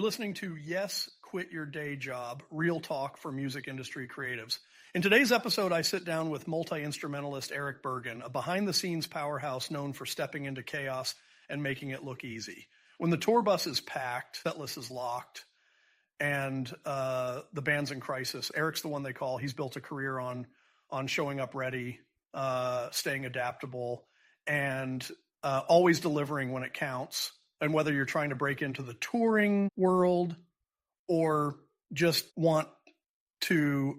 listening to Yes, Quit Your Day Job, Real Talk for Music Industry Creatives. In today's episode, I sit down with multi-instrumentalist Eric Bergen, a behind-the-scenes powerhouse known for stepping into chaos and making it look easy. When the tour bus is packed, set list is locked, and the band's in crisis, Eric's the one they call. He's built a career on showing up ready, staying adaptable, and always delivering when it counts. And whether you're trying to break into the touring world or just want to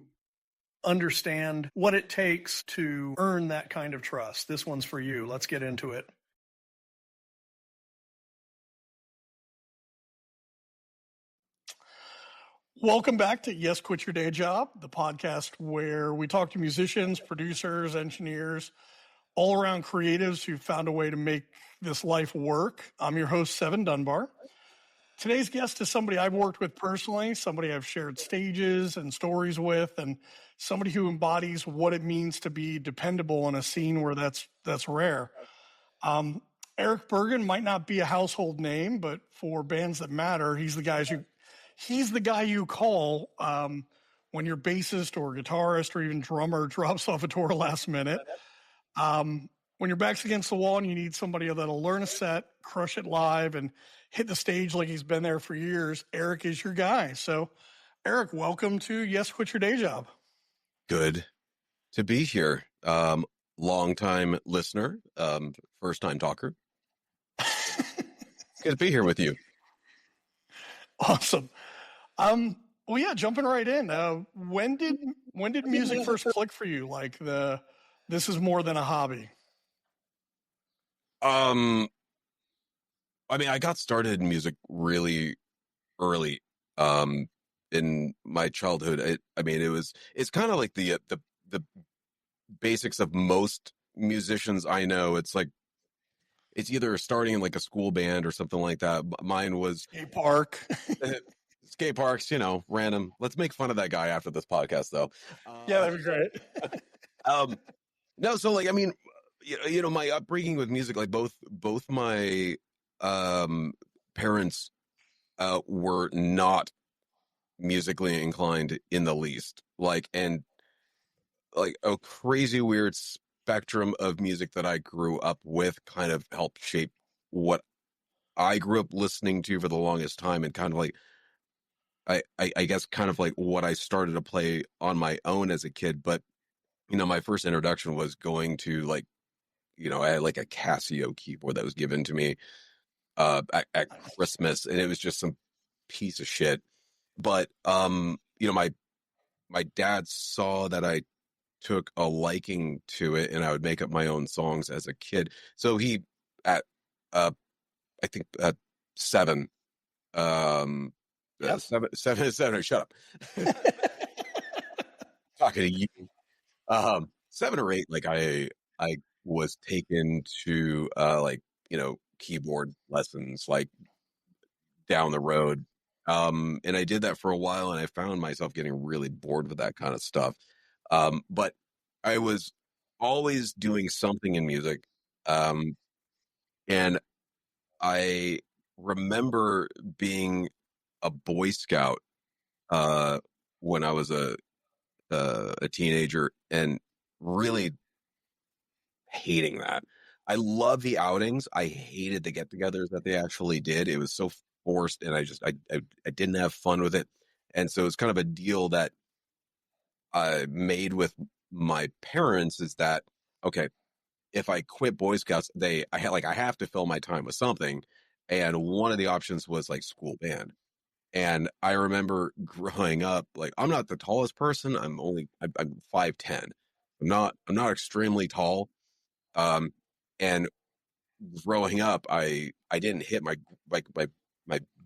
understand what it takes to earn that kind of trust, this one's for you. Let's get into it. Welcome back to Yes, Quit Your Day Job, the podcast where we talk to musicians, producers, engineers, all around creatives who found a way to make this life work. I'm your host, Seven Dunbar. Today's guest is somebody I've worked with personally, somebody I've shared stages and stories with, and somebody who embodies what it means to be dependable in a scene where that's rare. Eric Bergen might not be a household name, but for bands that matter, he's the guy you call when your bassist or guitarist or even drummer drops off a tour last minute. When your back's against the wall and you need somebody that'll learn a set, crush it live, and hit the stage like he's been there for years, Eric is your guy. So, Eric, welcome to Yes, Quit Your Day Job. Good to be here. Long-time listener, first-time talker. Good to be here with you. Awesome. Well, yeah, jumping right in. When did music first click for you? Like this is more than a hobby. I mean, I got started in music really early. In my childhood, it's kind of like the basics of most musicians I know. It's like it's either starting in like a school band or something like that. Mine was skate park. Skate parks, random. Let's make fun of that guy after this podcast, though. Yeah, that'd be great. No, so like, I mean, my upbringing with music, like both my parents were not musically inclined in the least. Like, and like a crazy weird spectrum of music that I grew up with kind of helped shape what I grew up listening to for the longest time, and kind of like I guess kind of like what I started to play on my own as a kid. But my first introduction was going to like, I had like a Casio keyboard that was given to me at Christmas, and it was just some piece of shit. But my dad saw that I took a liking to it, and I would make up my own songs as a kid. So he I think at 7. Yes. Seven. Shut up. Talking to you. 7 or 8. Like I was taken to keyboard lessons like down the road. And I did that for a while, and I found myself getting really bored with that kind of stuff. But I was always doing something in music. And I remember being a Boy Scout when I was a teenager, and really hating that. I love the outings. I hated the get-togethers that they actually did. It was so forced, and I didn't have fun with it. And so it's kind of a deal that I made with my parents, is that, okay, if I quit Boy Scouts, I have to fill my time with something. And one of the options was like school band. And I remember growing up, like, I'm not the tallest person. I'm 5'10". I'm not extremely tall. And growing up, I didn't hit my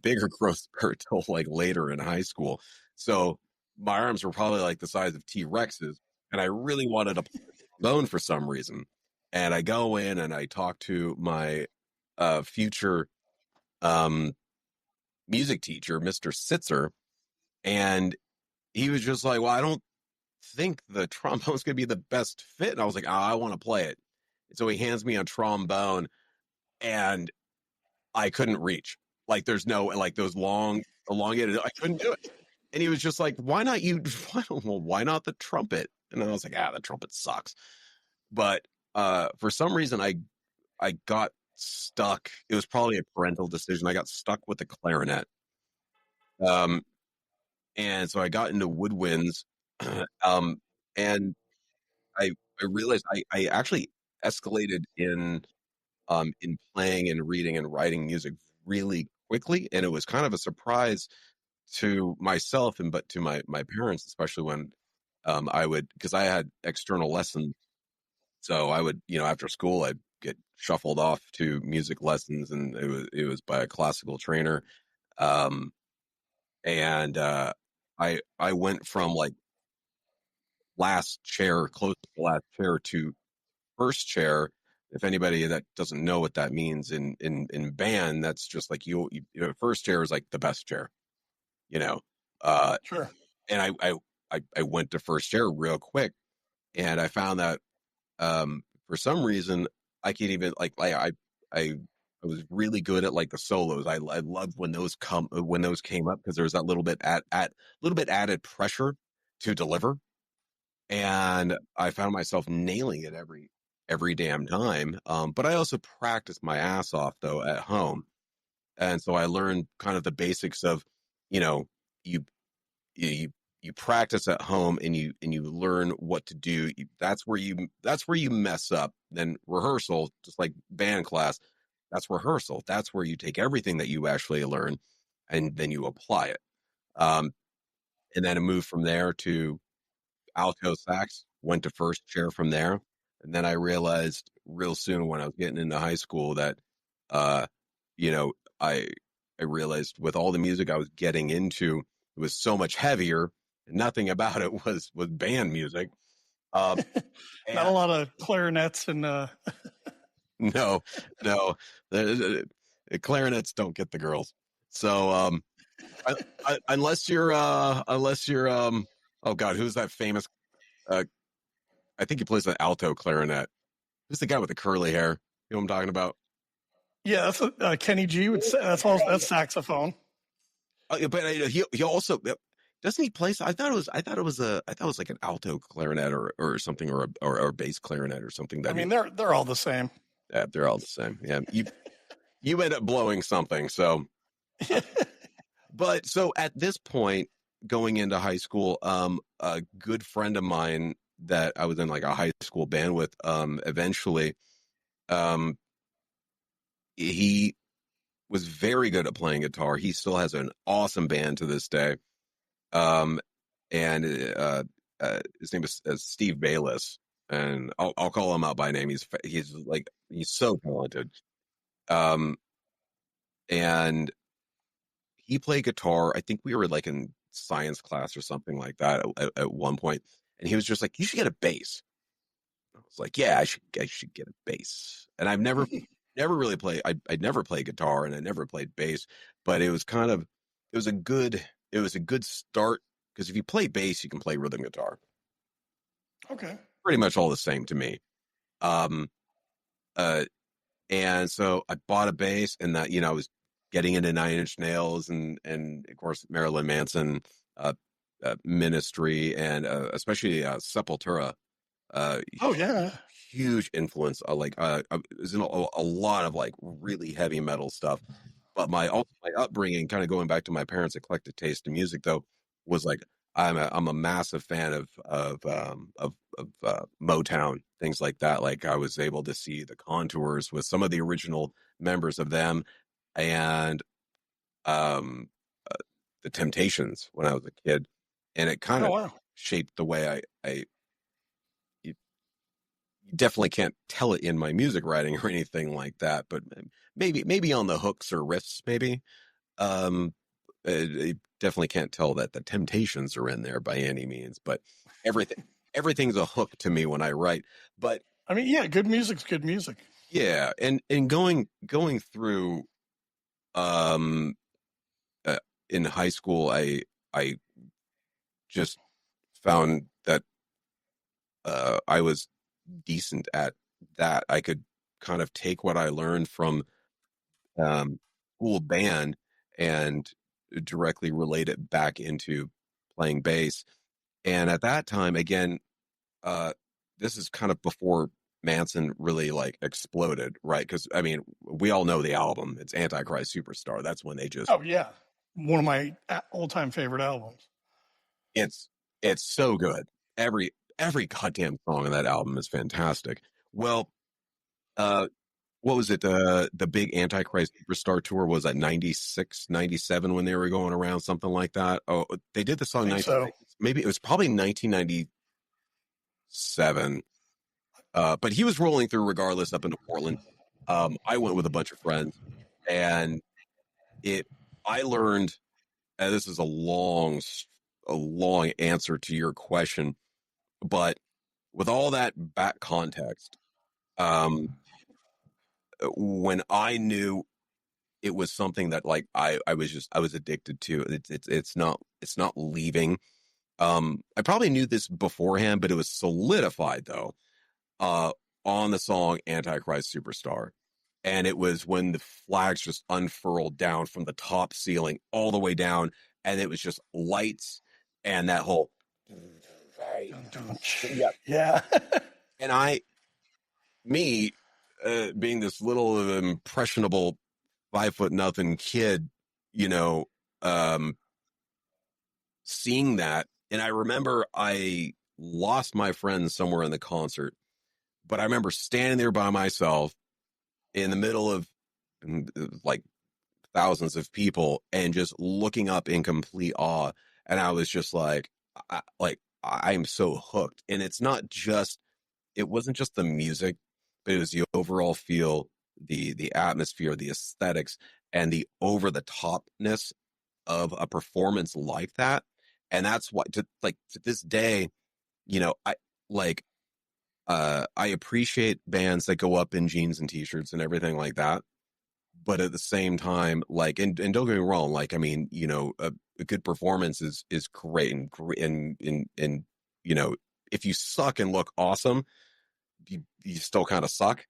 bigger growth spurt till like later in high school. So my arms were probably like the size of T-Rexes, and I really wanted to play bone for some reason. And I go in and I talk to my future music teacher, Mr. Sitzer, and he was just like, well, I don't think the trombone's going to be the best fit. And I was like, I want to play it. So he hands me a trombone, and I couldn't reach. Like, there's no, like, those long, elongated. I couldn't do it. And he was just like, why not you? Why not the trumpet? And I was like, the trumpet sucks. But for some reason, I got stuck. It was probably a parental decision. I got stuck with the clarinet. Um, and so I got into woodwinds. um, and I realized I actually escalated in playing and reading and writing music really quickly, and it was kind of a surprise to myself and but to my parents, especially when I would, because I had external lessons, so I would, after school I'd get shuffled off to music lessons, and it was by a classical trainer. um and I went from like last chair, close to the last chair, to first chair. If anybody that doesn't know what that means in band, that's just like first chair is like the best chair, you know. Uh, Sure. and I went to first chair real quick, and I found that for some reason I could even I I was really good at like the solos. I loved when those came up, because there was that little bit little bit added pressure to deliver, and I found myself nailing it every damn time. But I also practiced my ass off though at home, and so I learned kind of the basics of, you know, you you you practice at home, and you learn what to do. That's where you mess up. Then rehearsal, just like band class, that's rehearsal. That's where you take everything that you actually learn, and then you apply it. Um, and then I moved from there to alto sax, went to first chair from there. And then I realized real soon when I was getting into high school that, uh, you know, I, I realized with all the music I was getting into, it was so much heavier. And nothing about it was band music. Um, Not a and lot of clarinets and no, no, the clarinets don't get the girls. So, unless you're, oh God, who's that famous, uh, I think he plays the alto clarinet. Who's the guy with the curly hair? You know what I'm talking about? yeah, that's Kenny G would say that's saxophone. But he also, doesn't he play? I thought it was like an alto clarinet or something, or bass clarinet or something I that he. mean, they're all the same. Yeah, they're all the same. Yeah, you end up blowing something. So, uh, but so at this point, going into high school, a good friend of mine that I was in like a high school band with, eventually, um, he was very good at playing guitar. He still has an awesome band to this day. Um, and his name is Steve Bayless, and I'll call him out by name. He's so talented. Um, and he played guitar. I think we were like in science class or something like that at one point, and he was just like, "You should get a bass." I was like, "Yeah, I should get a bass." And I've never really played. I'd never played guitar, and I never played bass, but it was a good it was a good start, because if you play bass, you can play rhythm guitar. Okay. Pretty much all the same to me. Um, uh, and so I bought a bass, and that, I was getting into Nine Inch Nails, and of course Marilyn Manson, uh, Ministry, and especially Sepultura. Uh, Oh yeah. Huge influence. I was in a lot of like really heavy metal stuff. But my upbringing, kind of going back to my parents' eclectic taste in music, though, was like I'm a massive fan of Motown, things like that. Like I was able to see the Contours with some of the original members of them, and um, uh, the Temptations when I was a kid, and it kind Oh of wow. shaped the way I you definitely can't tell it in my music writing or anything like that, but maybe on the hooks or riffs, maybe. Um, you definitely can't tell that the Temptations are in there by any means, but everything everything's a hook to me when I write. But I mean, yeah, good music's good music. yeah, and going through, um uh, in high school, I just found that I was decent at that. I could kind of take what I learned from, school band, and directly relate it back into playing bass. And at that time, again, this is kind of before Manson really like exploded, right? Because I mean, we all know the album. It's Antichrist Superstar. That's when they just Oh yeah, one of my all-time favorite albums. it's it's so good. Every goddamn song on that album is fantastic. Well, uh, what was it? The big Antichrist Superstar tour was at 96, 97 when they were going around, something like that. Oh, they did the I song think so. 1990. Maybe it was probably 1997. But he was rolling through regardless up into Portland. I went with a bunch of friends, and it. I learned, and this is a long answer to your question, but with all that back context, um, when I knew it was something that like I was addicted to, it's not leaving. I probably knew this beforehand, but it was solidified though uh, on the song Antichrist Superstar. And it was when the flags just unfurled down from the top ceiling all the way down. And it was just lights and that whole. Yeah. Yeah. And me, being this little impressionable 5 foot nothing kid, you know, um, seeing that. And I remember I lost my friend somewhere in the concert, but I remember standing there by myself in the middle of like thousands of people and just looking up in complete awe. And I was just like, I'm so hooked. And it wasn't just the music, but it was the overall feel, the atmosphere, the aesthetics, and the over the topness of a performance like that. And that's what to this day, you know, I appreciate bands that go up in jeans and t-shirts and everything like that. But at the same time, like, and don't get me wrong, like, I mean, you know, a good performance is great and, you know, if you suck and look awesome, you still kind of suck,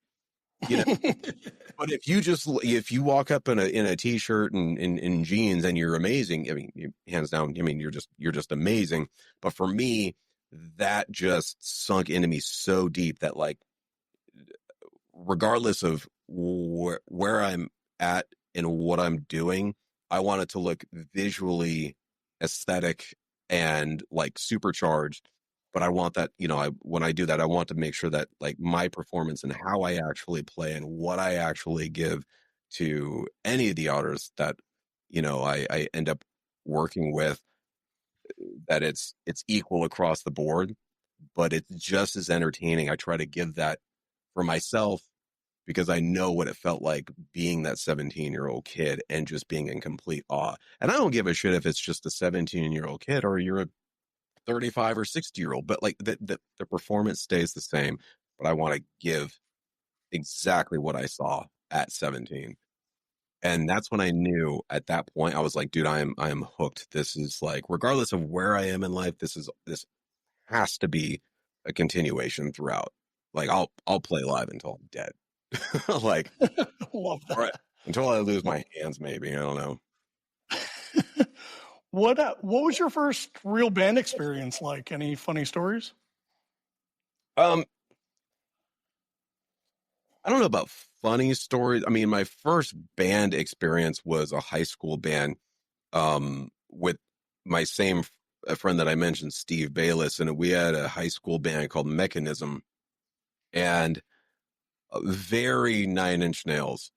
you know. But if you walk up in a t-shirt and in jeans and you're amazing, I mean, hands down, I mean, you're just amazing. But for me, that just sunk into me so deep that like regardless of where I'm at and what I'm doing, I want it to look visually aesthetic and like supercharged. But I want that, you know, when I do that, I want to make sure that like my performance and how I actually play and what I actually give to any of the artists that, you know, I end up working with, that it's equal across the board, but it's just as entertaining. I try to give that for myself because I know what it felt like being that 17-year-old kid and just being in complete awe. And I don't give a shit if it's just a 17-year-old kid or you're a 35 or 60-year-old, but like the performance stays the same. But I want to give exactly what I saw at 17. And that's when I knew at that point, I was like, dude, I am hooked. This is like, regardless of where I am in life, this has to be a continuation throughout. Like I'll play live until I'm dead. Like, Love all right, that. until I lose my hands, maybe. I don't know. What was your first real band experience like? Any funny stories? Um, I don't know about funny stories. I mean, my first band experience was a high school band, with my same a friend that I mentioned, Steve Bayless, and we had a high school band called Mechanism, and very Nine Inch Nails,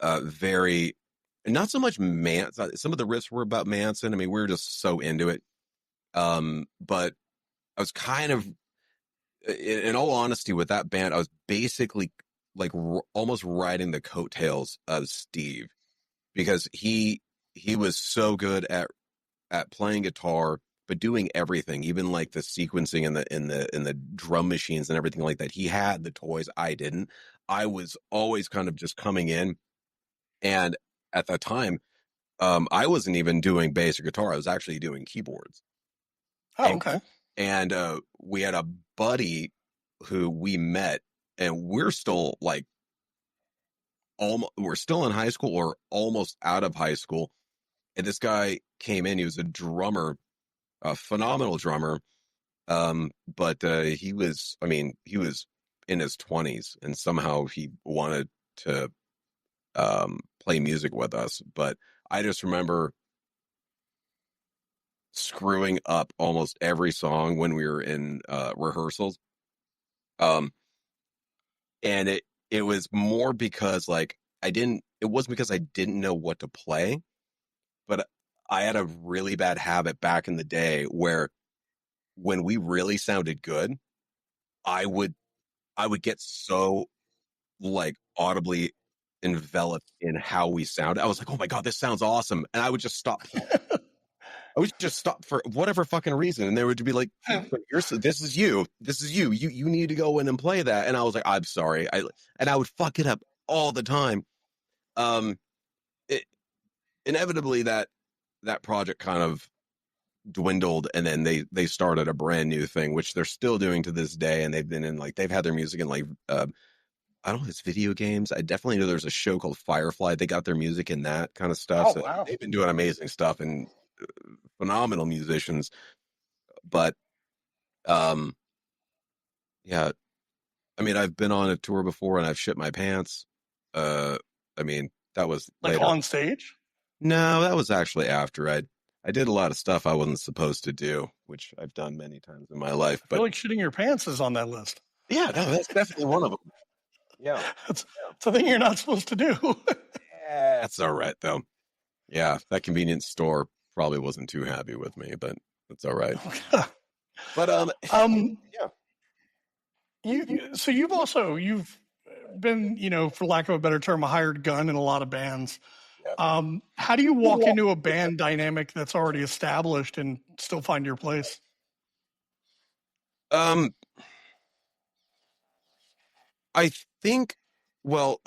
very not so much Manson. Some of the riffs were about Manson. I mean, we were just so into it. But I was kind of in all honesty, with that band, I was basically like almost riding the coattails of Steve because he was so good at playing guitar, but doing everything, even like the sequencing and the drum machines and everything like that. He had the toys, I didn't. I was always kind of just coming in, and at that time, I wasn't even doing bass or guitar. I was actually doing keyboards, Oh, and okay. we had a buddy who we met, and we're still like almost we're still in high school or almost out of high school, And this guy came in, he was a drummer, a phenomenal drummer. But he was in his 20s, and somehow he wanted to play music with us. But I just remember screwing up almost every song when we were in rehearsals. Um, and it was more because it wasn't because I didn't know what to play, but I had a really bad habit back in the day where when we really sounded good, I would get so like audibly enveloped in how we sound. I was like, oh my God, this sounds awesome. And I would just stop. I would just stop for whatever fucking reason. And they would be like, this is you. This is you. You need to go in and play that. And I was like, I'm sorry. And I would fuck it up all the time. It inevitably that project kind of dwindled, and then they started a brand new thing, which they're still doing to this day. And they've been in they've had their music in I don't know if it's video games. I definitely know there's a show called Firefly. They got their music in that kind of stuff. Oh, So wow. they've been doing amazing stuff and phenomenal musicians. But yeah, I mean, I've been on a tour before and I've shit my pants. I mean, that was Like later. on stage? No, that was actually after I did a lot of stuff I wasn't supposed to do, which I've done many times in my life. I But feel like shitting your pants is on that list. yeah, no, that's definitely one of them. Yeah, It's a thing you're not supposed to do. yeah, that's all right though. Yeah, that convenience store probably wasn't too happy with me, but it's all right. But yeah. So you've been, for lack of a better term, a hired gun in a lot of bands. Yeah. How do you walk into a band dynamic that's already established and still find your place? I think, well,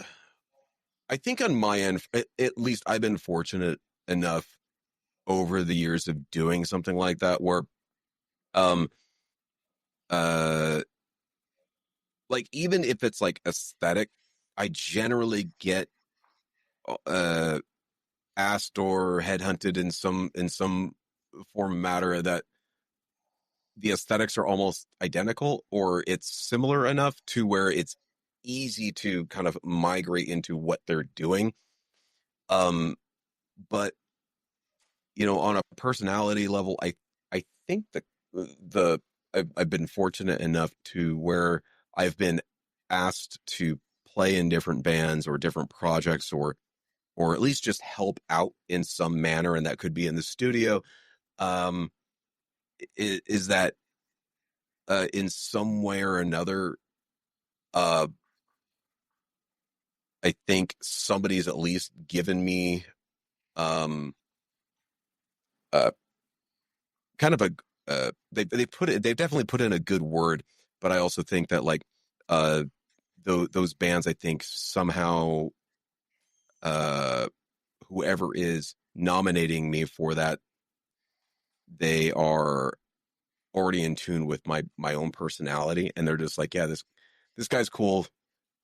I think on my end, at least I've been fortunate enough over the years of doing something like that where, um, uh, like even if it's like aesthetic, I generally get, uh, asked or headhunted in some form of matter that the aesthetics are almost identical or it's similar enough to where it's easy to kind of migrate into what they're doing. Um, but on a personality level, I think that I've been fortunate enough to where I've been asked to play in different bands or different projects or at least just help out in some manner, and that could be in the studio. Um, is that in some way or another, uh, I think somebody's at least given me um, uh, kind of a they've definitely put in a good word, but I also think that uh those bands, I think somehow uh whoever is nominating me for that, they are already in tune with my own personality, and they're just like, yeah, this guy's cool.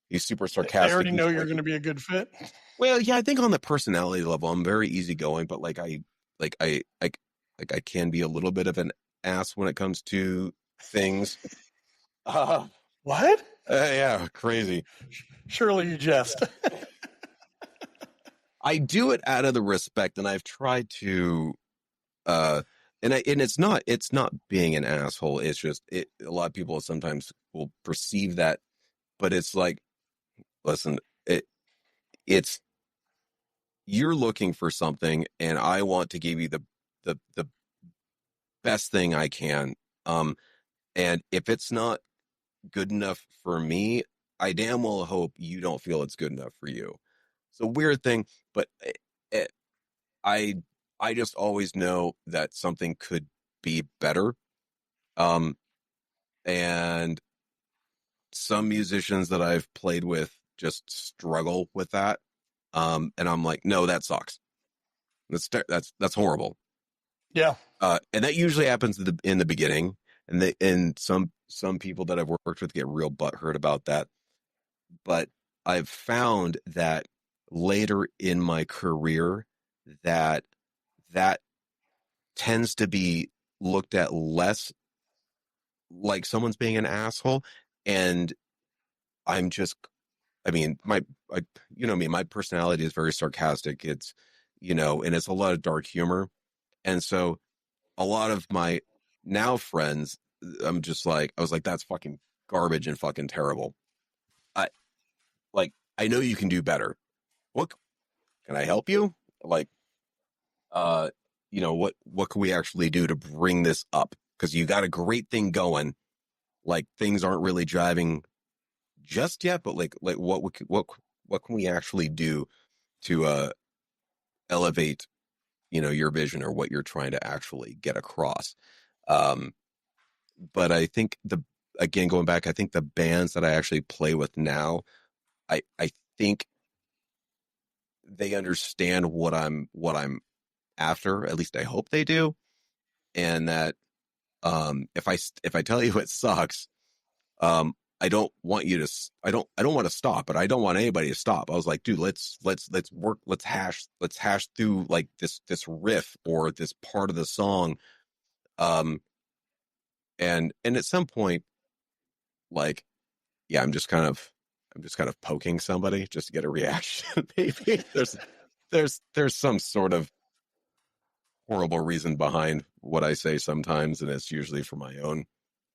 He's super They sarcastic. already He's know you're funny. going to be a good fit. Well, yeah, I think on the personality level, I'm very easygoing, but like I can be a little bit of an ass when it comes to things. What? Yeah, crazy. Surely you jest. I do it out of the respect, and I've tried to, and it's not being an asshole. It's just a lot of people sometimes will perceive that, but it's like, listen, it's you're looking for something, and I want to give you the best thing I can. And if it's not good enough for me, I damn well hope you don't feel it's good enough for you. It's a weird thing, but it, I I just always know that something could be better. Um, and some musicians that I've played with just struggle with that. And I'm like, no, that sucks. That's horrible. Yeah. And that usually happens in the beginning, and some people that I've worked with get real butthurt about that. But I've found that later in my career that that tends to be looked at less like someone's being an asshole. And I'm just, I mean, you know me, my personality is very sarcastic. It's, and it's a lot of dark humor. And so a lot of my now friends, I was like, that's fucking garbage and fucking terrible. I I know you can do better. What can I help you? Like, uh, what can we actually do to bring this up? Because you got a great thing going. Like things aren't really driving just yet, but like what can we actually do to elevate, your vision or what you're trying to actually get across? Um, but I think again, going back, I think the bands that I actually play with now, I think they understand what I'm after. At least I hope they do. And that if I tell you it sucks, I don't want you to I don't want to stop, but I don't want anybody to stop. I was like, dude, let's work, let's hash through like this riff or this part of the song. Um and at some point, like, yeah, I'm just kind of poking somebody just to get a reaction. Maybe there's some sort of horrible reason behind what I say sometimes, and it's usually for my own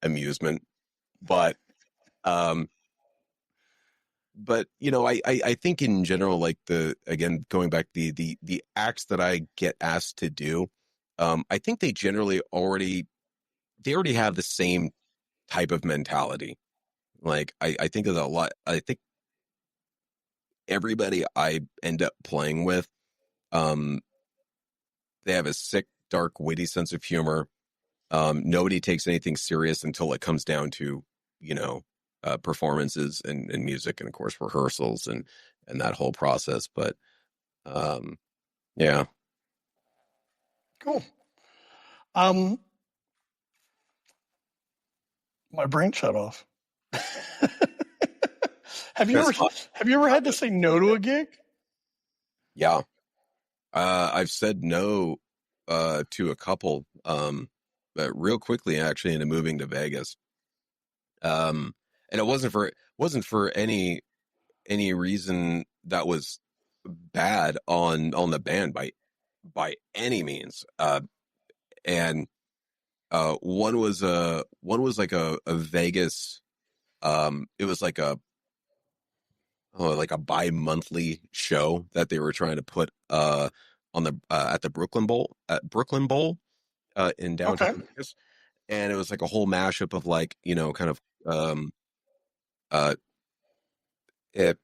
amusement. But um I think in general, like, again, going back, the acts that I get asked to do, I think they already have the same type of mentality. Like, I think of a lot. I think everybody I end up playing with, um, they have a sick, dark, witty sense of humor. Nobody takes anything serious until it comes down to, you know, performances and music, and of course rehearsals and that whole process. But um, yeah, Cool. My brain shut off. have you that's ever fine. have you ever had to say no to a gig? Yeah, I've said no to a couple, but real quickly, actually, into moving to Vegas. And it wasn't for any reason that was bad on the band by any means. And one was like a Vegas. It was like a bi-monthly show that they were trying to put on the at the Brooklyn Bowl in downtown Okay. Vegas. And it was like a whole mashup of, like, kind of uh it,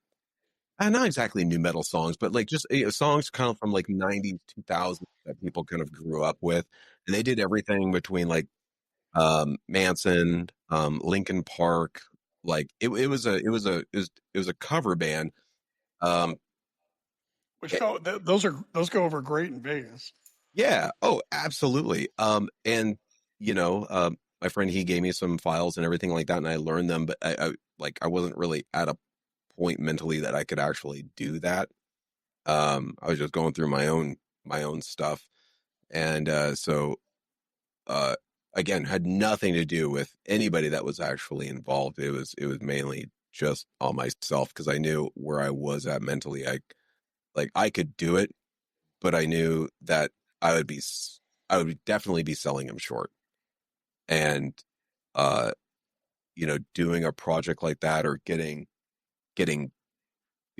not exactly new metal songs, but like just songs kind of from like 90s, 2000s that people kind of grew up with. And they did everything between, like, Manson, Linkin Park. Like, it was a cover band. Um, Which it- those go over great in Vegas. yeah. Oh, absolutely. And my friend, he gave me some files and everything like that, and I learned them. But I wasn't really at a point mentally that I could actually do that. I was just going through my own stuff, and so uh, again, had nothing to do with anybody that was actually involved. It was mainly just on myself, because I knew where I was at mentally. I could do it, but I knew that I would be I would definitely be selling him short. And uh, doing a project like that, or getting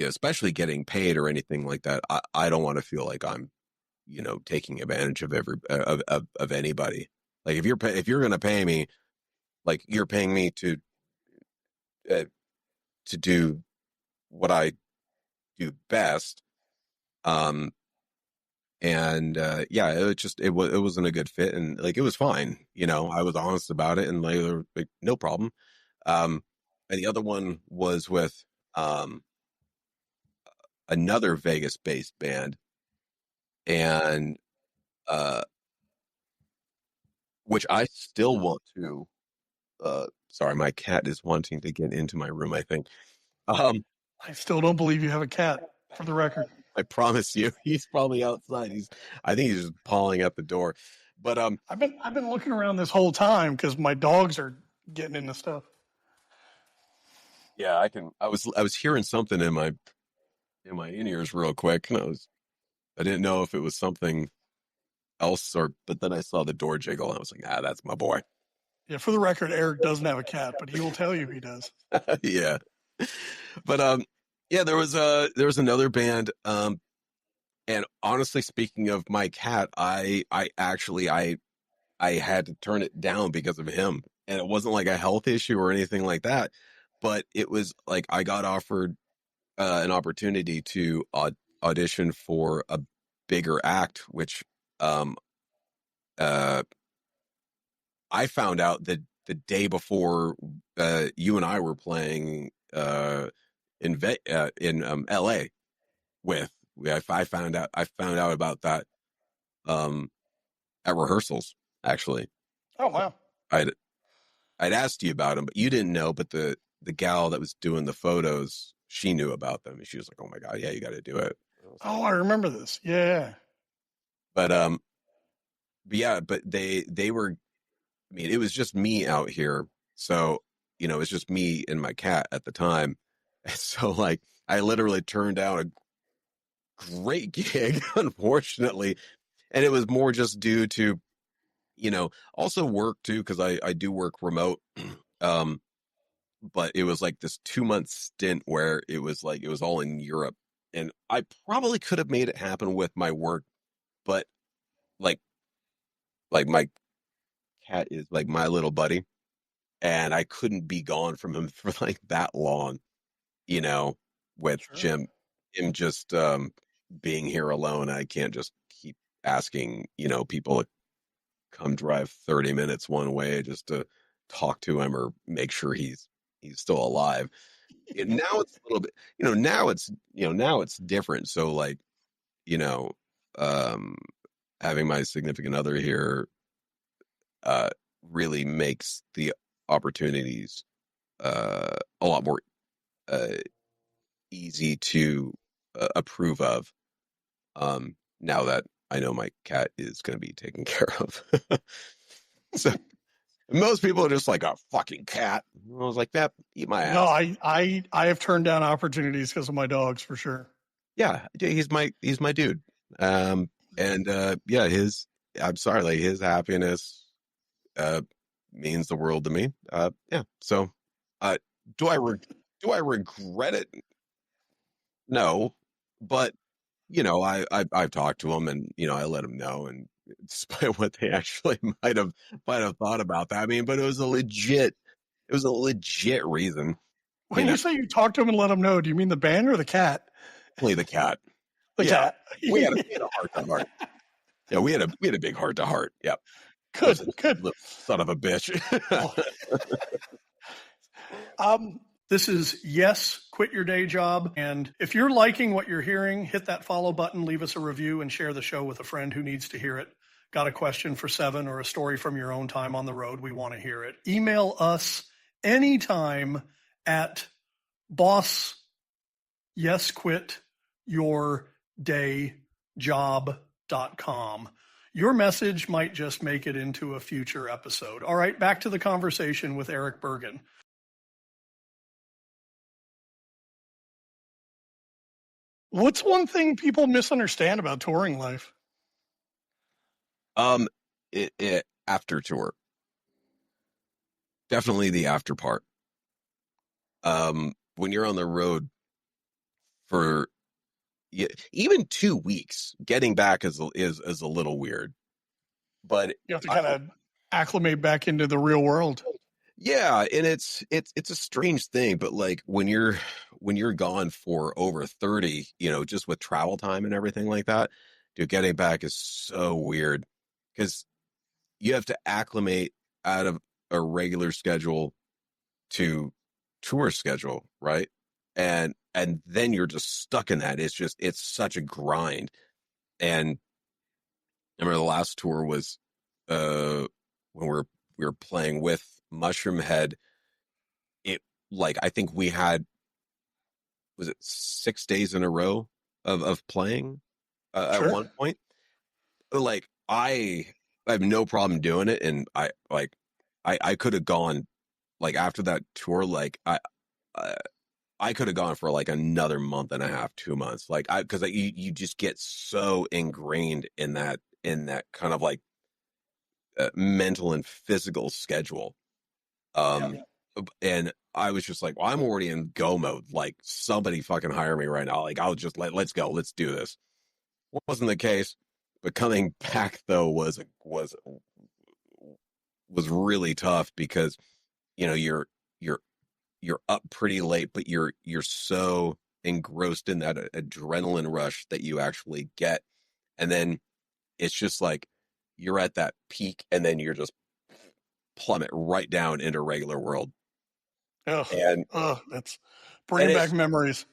especially getting paid or anything like that, I don't want to feel like I'm taking advantage of of anybody. Like, if you're going to pay me, like, you're paying me uh, to do what I do best. Um, and yeah, it wasn't a good fit, and like, it was fine. I was honest about it, and like, they were like, no problem. Um, and the other one was with um another Vegas-based band, and which I still want to. Sorry, my cat is wanting to get into my room, I think. Um, I still don't believe you have a cat, for the record. I promise you, he's probably outside. I think he's just pawing at the door. But I've been looking around this whole time because my dogs are getting into stuff. yeah, I was hearing something in my in-ears real quick, and I didn't know if it was something else but then I saw the door jiggle and I was like, that's my boy. Yeah, for the record, Eric doesn't have a cat, but he will tell you he does. Yeah. But yeah, there was another band, and honestly speaking of my cat, I actually I had to turn it down because of him. And it wasn't like a health issue or anything like that, but it was like I got offered an opportunity to audition for a bigger act, which um uh I found out that the day before you and I were playing in LA with. I found out about that um at rehearsals, actually. Oh wow! I'd I'd asked you about them, but you didn't know. But the gal that was doing the photos, she knew about them, and she was like, "Oh my god, yeah, you got to do it." Oh, I remember this. Yeah. But but they were. I mean, it was just me out here, so it's just me and my cat at the time. And so like, I literally turned down a great gig, unfortunately, and it was more just due to also work too, because I do work remote. um but it was like this 2 month stint where it was like it was all in Europe, and I probably could have made it happen with my work, but like my cat is like my little buddy, and I couldn't be gone from him for like that long, you know, with Sure. him just being here alone. I can't just keep asking, people to come drive 30 minutes one way just to talk to him or make sure he's still alive. And now it's a little bit, now it's different. So like, you know, um, having my significant other here uh, really makes the opportunities a lot more uh, easy to approve of. Now that I know my cat is going to be taken care of. So most people are just like a fucking cat. I was like, that eat my No, ass. I have turned down opportunities because of my dogs for sure. Yeah, he's my dude. And yeah, I'm sorry, like his happiness uh means the world to me. Yeah. So uh do I re- do I regret it? No. But I've talked to him, and I let him know, and despite what they actually might have thought about that. I mean, but it was a legit reason, you When know, you say you talked to him and let him know, do you mean the band or the cat? only the cat. The Yeah. cat. We had a heart to heart. Yeah, we had a big heart to heart. Yeah. Good, Listen, good. little son of a bitch. Oh. This is Yes, Quit Your Day Job. And if you're liking what you're hearing, hit that follow button, leave us a review, and share the show with a friend who needs to hear it. Got a question for Seven or a story from your own time on the road? We want to hear it. Email us anytime at boss, yes, quit your day job.com. Your message might just make it into a future episode. All right, back to the conversation with Eric Bergen. What's one thing people misunderstand about touring life? um, after tour, definitely the after part. When you're on the road for even 2 weeks, getting back is a little weird. But You have to I, kind of acclimate back into the real world. yeah, and it's a strange thing, but like when you're gone for over 30, just with travel time and everything like that, dude, getting back is so weird because you have to acclimate out of a regular schedule to tour schedule, right? And then you're just stuck in that. It's such a grind. And I remember the last tour was when we were playing with Mushroom Head. It like I think we had, was it 6 days in a row of playing at Sure. one point. Like I have no problem doing it, and I could have gone like after that tour, like I I could have gone for like another month and a half, 2 months, like because you just get so ingrained in that kind of like mental and physical schedule. Yeah. And I was just like, well, I'm already in go mode. Like somebody fucking hire me right now. Like I'll just let's go, let's do this. Wasn't the case, but coming back though was really tough because you're you're up pretty late, but you're so engrossed in that adrenaline rush that you actually get, and then it's just like you're at that peak, and then you're just plummet right down into regular world, Ugh. and Ugh. That's and bringing back memories.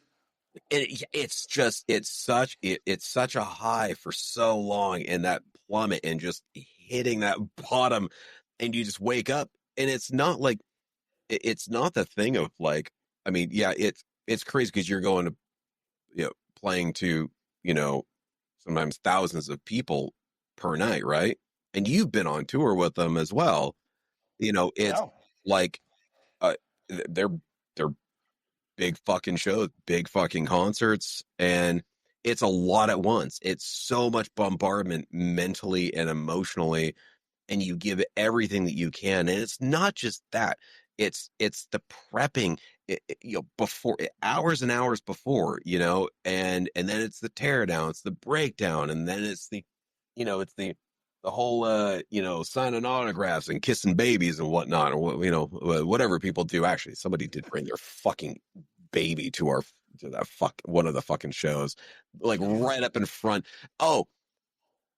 it's such a high for so long, and that plummet and just hitting that bottom, and you just wake up, and it's not like it's not the thing of like, I mean, yeah, it's crazy because you're going to, playing to, you know, sometimes thousands of people per night, right? And you've been on tour with them as well. It's Yeah. like uh, they're they're big fucking shows, big fucking concerts, and it's a lot at once. It's so much bombardment mentally and emotionally, and you give it everything that you can. And it's not just that; it's the prepping, before, hours and hours before, and then it's the teardown, it's the breakdown, and then it's it's the whole signing autographs and kissing babies and whatnot, or whatever people do. Actually, somebody did bring their fucking baby to that one of the fucking shows, like right up in front. Oh,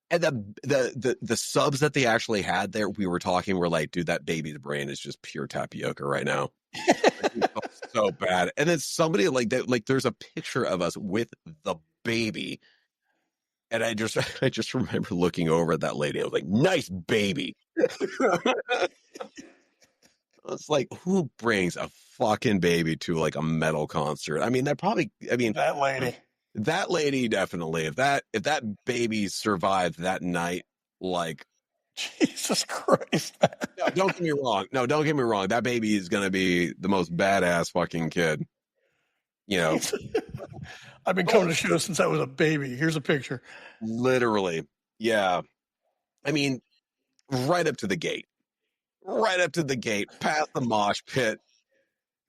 and the subs that they actually had there, we were talking, we're like, dude, that baby's brain is just pure tapioca right now. Like, we felt so bad. And then somebody like that, like there's a picture of us with the baby. And I just remember looking over at that lady. I was like, nice baby. It's like, who brings a fucking baby to like a metal concert? I mean, That lady. that lady definitely. If that baby survived that night, like, Jesus Christ. no, don't get me wrong. No, don't get me wrong. That baby is gonna be the most badass fucking kid. You know, I've been coming oh, to shows since I was a baby. Here's a picture. literally. Yeah. I mean, right up to the gate. Right up to the gate, past the mosh pit.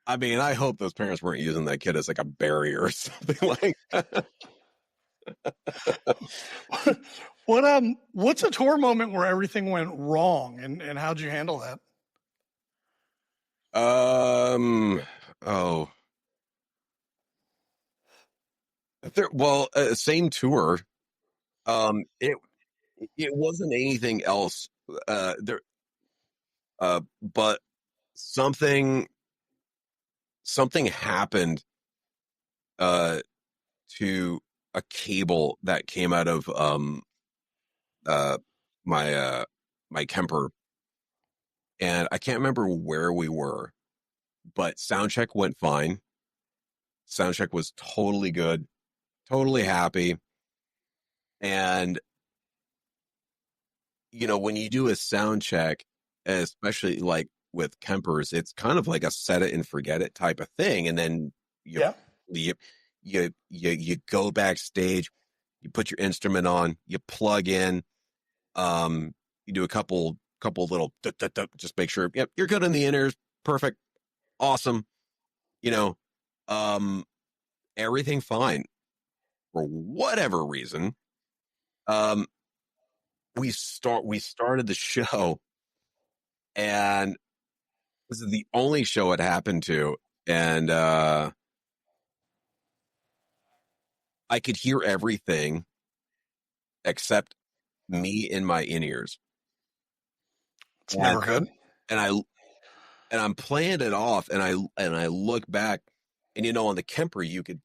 I mean, I hope those parents weren't using that kid as like a barrier or something like that. What's a tour moment where everything went wrong and how'd you handle that? Um. Oh. Well, same tour. It wasn't anything else. There. But something something happened. To a cable that came out of uh my my Kemper, and I can't remember where we were, but soundcheck went fine. Soundcheck was totally good, totally happy. And when you do a sound check, especially like with Kempers, it's kind of like a set it and forget it type of thing. And then you Yeah. you you go backstage, you put your instrument on, you plug in, you do a couple little just make sure, yep, you're good in the inners, perfect, awesome, you know, um, everything fine. For whatever reason, um, we started the show, and this is the only show it happened to, and I could hear everything except me in my in ears, It's and never good. and I and I'm playing it off, and I look back, and on the Kemper you can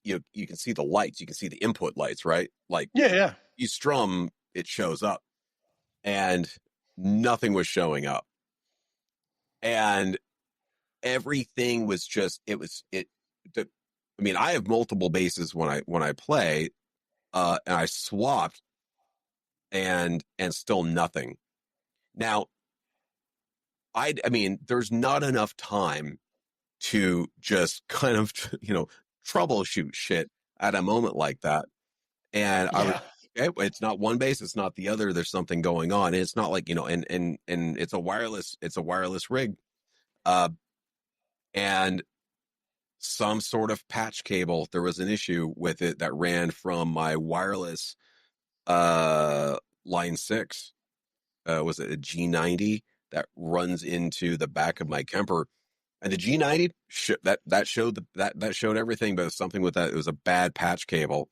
see the lights, you can see the input lights, right? Like Yeah, yeah. you strum, it shows up, and nothing was showing up, and everything was just it was it. The, I mean, I have multiple basses when I play, and I swapped, and still nothing. Now, I mean, there's not enough time to just kind of, troubleshoot shit at a moment like that. And I was, Yeah. okay, it's not one bass, it's not the other. There's something going on. And it's not like, and it's a wireless rig. Uh, and some sort of patch cable, there was an issue with it that ran from my wireless, uh, line 6. Was it a G90 that runs into the back of my Kemper? And the G90 that showed that showed everything, but it was something with that. It was a bad patch cable,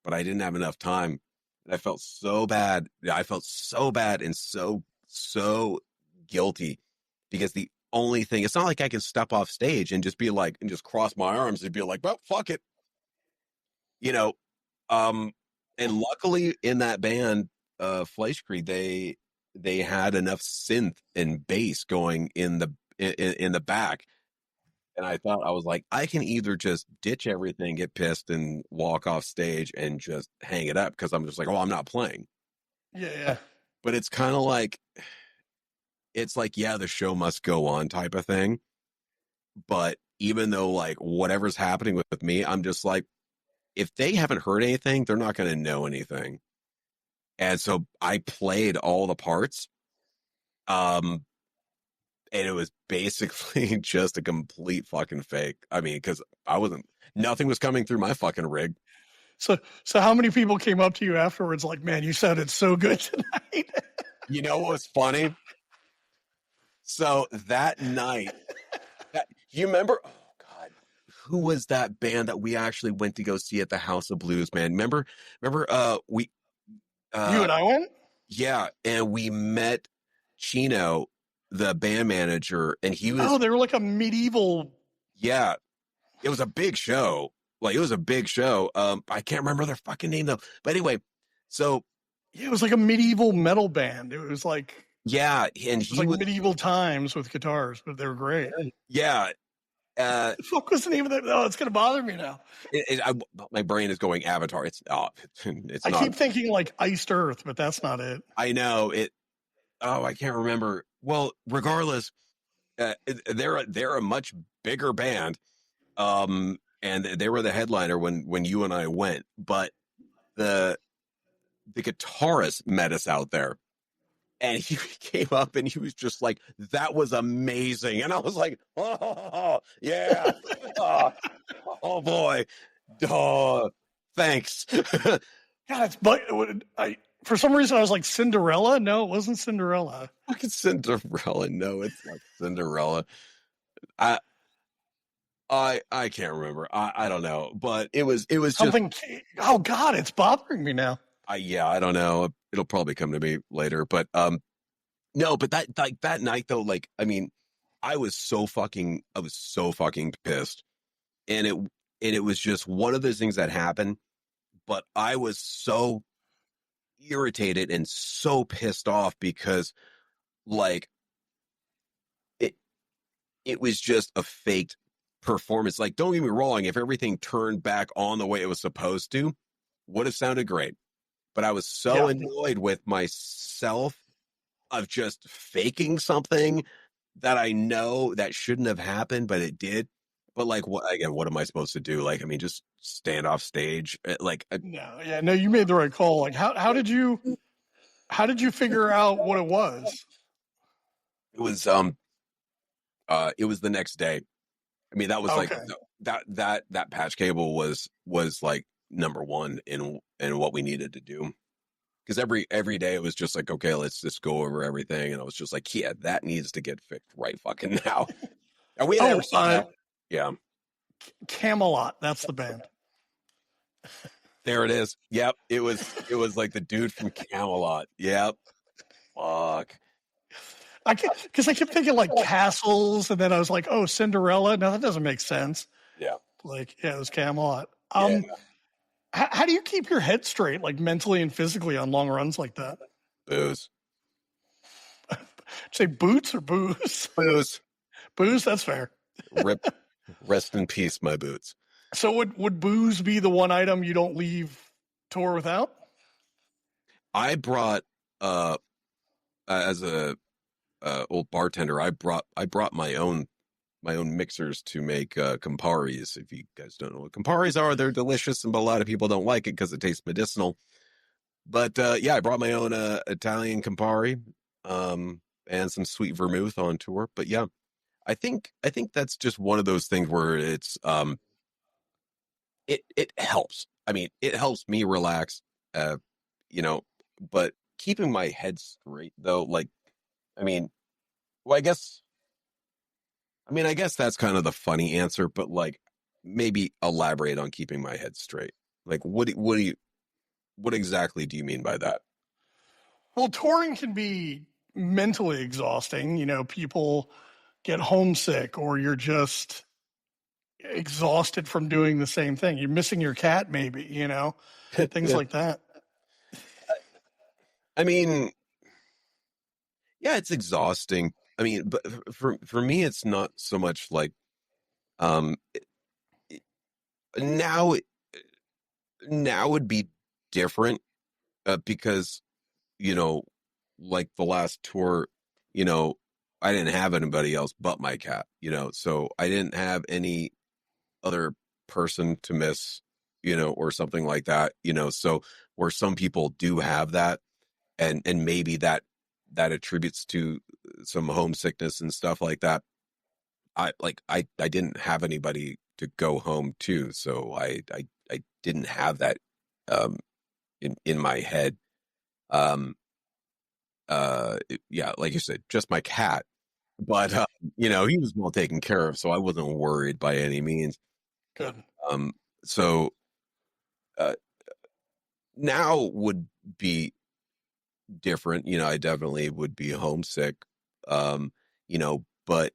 but I didn't have enough time. And I felt so bad. I felt so bad and so guilty, because the only thing, it's not like I can step off stage and just be like, and just cross my arms and be like, well, fuck it, you know. Um, and luckily in that band, Fleischkrieg, they had enough synth and bass going in the back. And I was like, I can either just ditch everything, get pissed, and walk off stage and just hang it up, because I'm just like, oh, I'm not playing. Yeah. Yeah. But it's kind of like, yeah, the show must go on type of thing. But even though, like, whatever's happening with me, I'm just like, if they haven't heard anything, they're not going to know anything. And so I played all the parts. Um, and it was basically just a complete fucking fake. I mean, because nothing was coming through my fucking rig. So how many people came up to you afterwards like, man, you sounded so good tonight? You know what was funny? So that night, you remember? Oh God, who was that band that we actually went to go see at the House of Blues? Man, remember? We, You uh, and I went? yeah, and we met Chino, the band manager, and he Oh, was, they were like a medieval. yeah, it was a big show. Like, it was a big show. I can't remember their fucking name though. But anyway, so It was like a medieval metal band. yeah, and It was he like was, medieval times with guitars, but they were great. yeah. The fuck was the name of that? Oh, it's gonna bother me now. My brain is going Avatar. It's I not. keep thinking like Iced Earth, but that's not it. I know it. Oh, I can't remember. Well, regardless, they're a much bigger band. And they were the headliner when you and I went. But the guitarist met us out there, and he came up and he was just like, "That was amazing," and I was like, "Oh yeah, oh, oh boy, oh, thanks." God, but I for some reason I was like Cinderella. No, it wasn't Cinderella. Fucking Cinderella. No, it's not Cinderella. I I can't remember. I don't know, but it was just, Something. Oh God, it's bothering me now. I don't know. It'll probably come to me later, but no, but that night though, like, I mean, I was so fucking pissed, and it was just one of those things that happened. But I was so irritated and so pissed off because, like, it it was just a faked performance. Like, don't get me wrong, if everything turned back on the way it was supposed to, would have sounded great. But I was so Yeah. annoyed with myself of just faking something that I know that shouldn't have happened, but it did. But like, what am I supposed to do? Like, I mean, just stand off stage. Like, No. Yeah. No. You made the right call. Like, how did you figure out what it was? it was, it was the next day. I mean, that was like, Okay. that patch cable was like number one in what we needed to do. Because every day it was just like, okay, let's just go over everything, and I was just like, yeah, that needs to get fixed right fucking now. And we had Oh, never seen that. Yeah, Camelot. That's the band. there it is. Yep, it was like the dude from Camelot. Yep. Fuck. Because I kept thinking like castles, and then I was like, oh, Cinderella. No, that doesn't make sense. Yeah. Like, yeah, it was Camelot. Yeah. How do you keep your head straight, like mentally and physically, on long runs like that? Booze. Say boots or booze? Booze. Booze. That's fair. Rip. Rest in peace, my boots. So would booze be the one item you don't leave Tour without? I brought as a old bartender, I brought my own mixers to make Camparis. If you guys don't know what Camparis are, they're delicious, but a lot of people don't like it because it tastes medicinal. But yeah, I brought my own Italian Campari, and some sweet vermouth on tour. But yeah, I think that's just one of those things where it helps. I mean, it helps me relax, uh, you know, but keeping my head straight though, like, I mean, well, I guess that's kind of the funny answer, but like, maybe elaborate on keeping my head straight. Like, what exactly do you mean by that? Well, touring can be mentally exhausting. People get homesick or you're just exhausted from doing the same thing. You're missing your cat, maybe, things Yeah. like that. I mean, yeah, it's exhausting. I mean, but for me, it's not so much like um it- now now would be different, because you know, like the last tour, you know, I didn't have anybody else but my cat, so I didn't have any other person to miss, or something like that, so where some people do have that, and maybe that attributes to some homesickness and stuff like that. I didn't have anybody to go home to, so I didn't have that um in my head. Um yeah, like you said, just my cat, but he was well taken care of, so I wasn't worried by any means. Good. Um so uh now would be different. I definitely would be homesick. But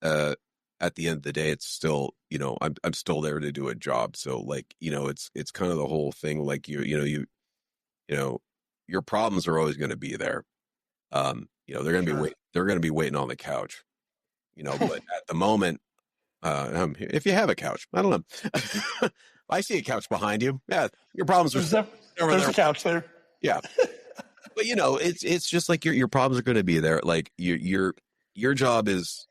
uh at the end of the day, it's still, I'm still there to do a job. So like, it's kind of the whole thing. Like you know, your problems are always going to be there. Sure. they're going to be waiting on the couch, but at the moment, if you have a couch, I don't know. I see a couch behind you. Yeah. Your problems are There's still def- over there's there. a couch there. Yeah. But it's just like your problems are going to be there. Like your job is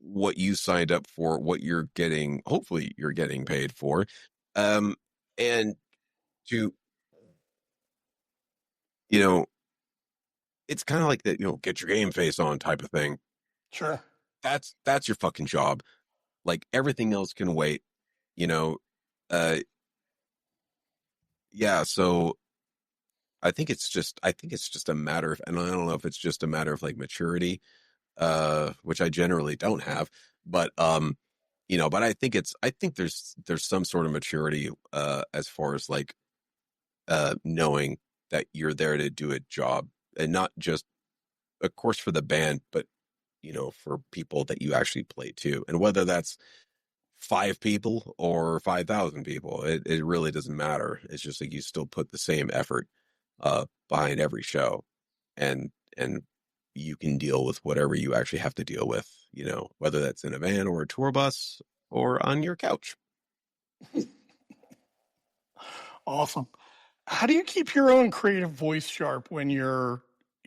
what you signed up for, what you're getting, hopefully you're getting paid for. Um, and to, you know, it's kind of like that, get your game face on type of thing. Sure. That's your fucking job. Like everything else can wait, you know. Uh, yeah. So I think it's just a matter of, and I don't know if it's just a matter of like maturity, which I generally don't have, but but I think there's some sort of maturity, as far as like knowing that you're there to do a job, and not just, of course, for the band, but for people that you actually play to, and whether that's 5 people or 5,000 people, it really doesn't matter. It's just like you still put the same effort behind every show, and you can deal with whatever you actually have to deal with, whether that's in a van or a tour bus or on your couch. Awesome. How do you keep your own creative voice sharp when you're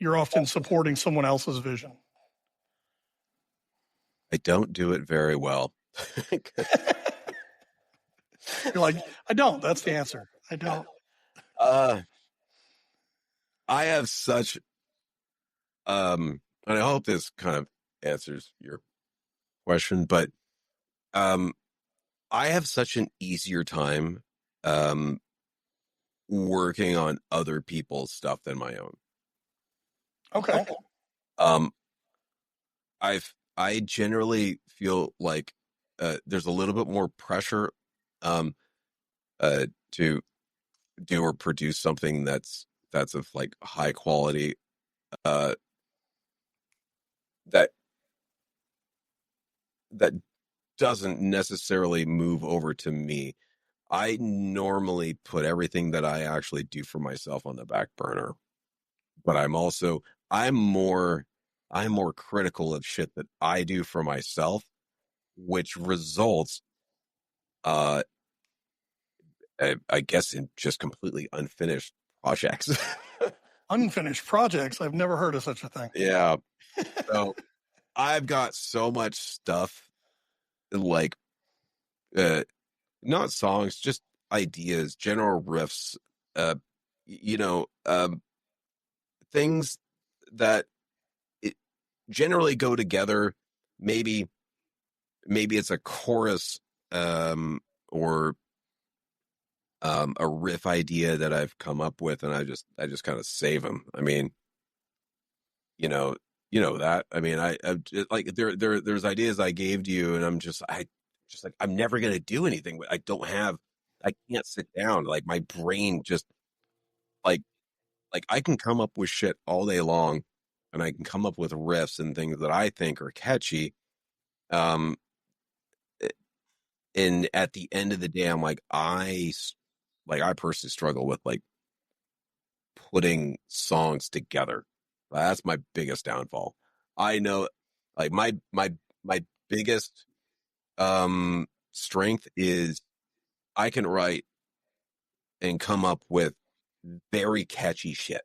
often supporting someone else's vision? I don't do it very well. You're like, I don't. That's the answer. I don't. uh, I have such, and I hope this kind of answers your question, but um, I have such an easier time um, working on other people's stuff than my own. Okay. Um, I generally feel like there's a little bit more pressure um, to do or produce something that's of like high quality, uh, that that doesn't necessarily move over to me. I normally put everything that I actually do for myself on the back burner, but I'm more I'm more critical of shit that I do for myself, which results uh I guess in just completely unfinished projects. Unfinished projects. I've never heard of such a thing. Yeah. So I've got so much stuff, like uh not songs, just ideas, general riffs, uh you know, things that it generally go together. Maybe it's a chorus, um or a riff idea that I've come up with, and I just kind of save them. I mean, you know, that. I mean, I like there's ideas I gave to you, and I just like I'm never gonna do anything. I don't have. I can't sit down. Like my brain just like I can come up with shit all day long, and I can come up with riffs and things that I think are catchy. Um, and at the end of the day, I'm like I personally struggle with like putting songs together. That's my biggest downfall. I know, like my biggest strength is I can write and come up with very catchy shit.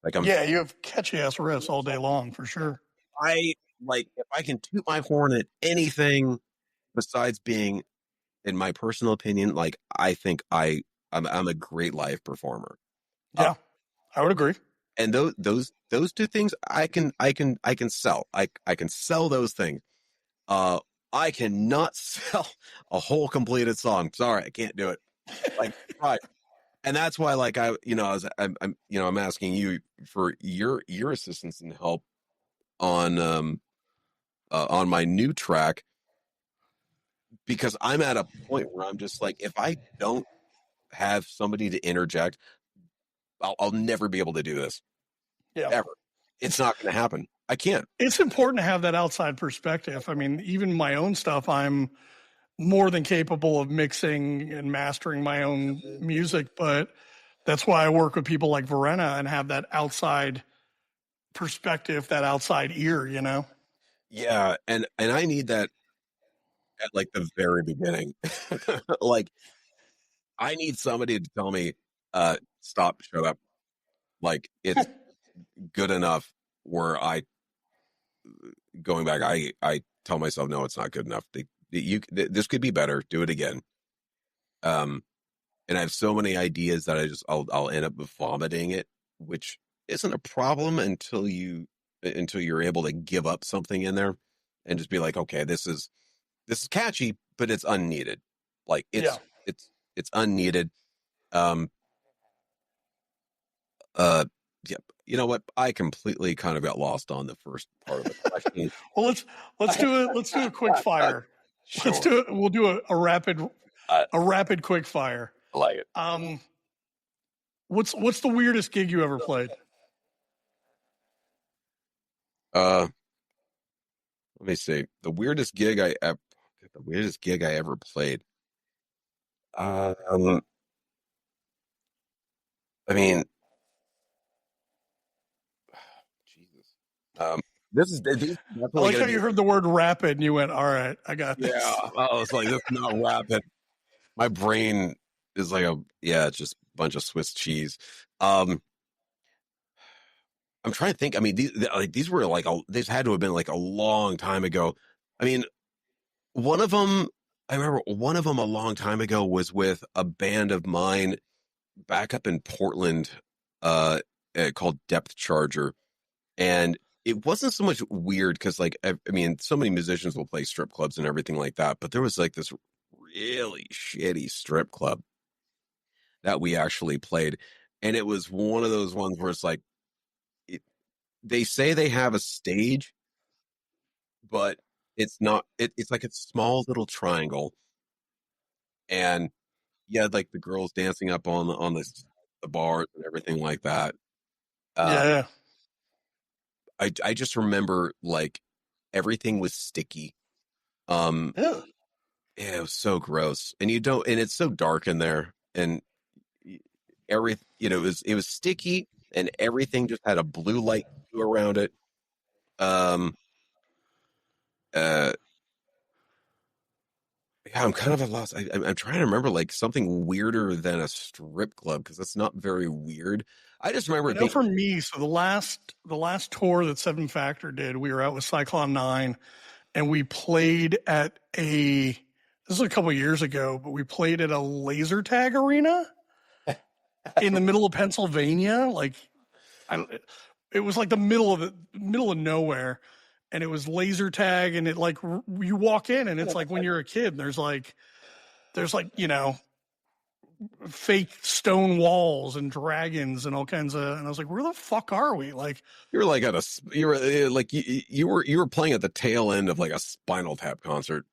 Like Yeah, you have catchy ass riffs all day long for sure. I like if I can toot my horn at anything besides being, in my personal opinion, like I think I'm a great live performer. Uh, Yeah, I would agree. and those two things I can sell. I can sell those things. Uh, I cannot sell a whole completed song. Sorry, I can't do it. Like, right. And that's why, like, I'm asking you for your assistance and help on my new track, because I'm at a point where I'm just like, if I don't have somebody to interject, I'll never be able to do this Yeah. ever. It's not going to happen. I can't. It's important to have that outside perspective. I mean, even my own stuff, I'm more than capable of mixing and mastering my own music, but that's why I work with people like Verena and have that outside perspective, that outside ear, you know? Yeah, and I need that at like the very beginning. Like I need somebody to tell me, stop, shut up. Like it's good enough where I going back, I tell myself, no, it's not good enough. This could be better. Do it again. Um, and I have so many ideas that I'll end up vomiting it, which isn't a problem until you're able to give up something in there and just be like, okay, this is catchy, but it's unneeded. Like Yeah. it's unneeded. Um, uh, yeah, you know what? I completely kind of got lost on the first part of the question. Well, let's do a quick fire. Let's Sure, do it. We'll do I, a rapid quick fire. I like it. Um, what's the weirdest gig you ever played? Uh, Let me see. The weirdest gig I ever played. Um, I mean, Jesus. Um, these are I definitely like going how to be you like, heard the word rapid and you went, "All right, I got yeah. this." I was like, this is not rapid. My brain is like it's just a bunch of Swiss cheese. Um, I'm trying to think. I mean, these were like these had to have been like a long time ago. I mean, one of them, I remember one of them a long time ago was with a band of mine back up in Portland, uh, called Depth Charger, and it wasn't so much weird because, like, I mean, so many musicians will play strip clubs and everything like that, but there was like this really shitty strip club that we actually played, and it was one of those ones where it's like it, they say they have a stage, but it's not. It's like a small little triangle, and yeah, like the girls dancing up on the bars and everything like that. Uh, Yeah, yeah. I just remember like everything was sticky. Um, Yeah. yeah, it was so gross, and you don't, and it's so dark in there, and every it was sticky, and everything just had a blue light around it. Um, uh, Yeah, I'm kind of at a loss. I'm trying to remember like something weirder than a strip club because that's not very weird. I just remember I it know being. for me, so the last tour that Seven Factor did, we were out with Cyclone 9 and we played at this is a couple years ago, but we played at a laser tag arena in the middle of Pennsylvania. Like, it was like the middle of nowhere, and it was laser tag, and it like you walk in, and it's like when you're a kid, and there's like fake stone walls and dragons and all kinds of, and I was like, where the fuck are we? Like, You were like you were like you were playing at the tail end of like a Spinal Tap concert.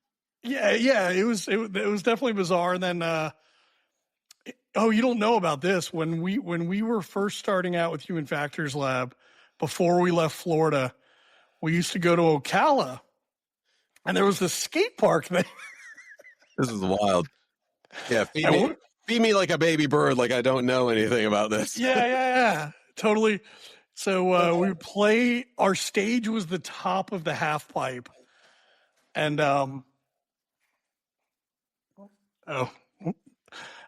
yeah, it was definitely bizarre. And then oh, you don't know about this. When we were first starting out with Human Factors Lab, before we left Florida, we used to go to Ocala, and there was this skate park there. This is wild. Yeah, And feed me like a baby bird. Like I don't know anything about this. yeah, totally. So we would play. Our stage was the top of the half pipe, and oh,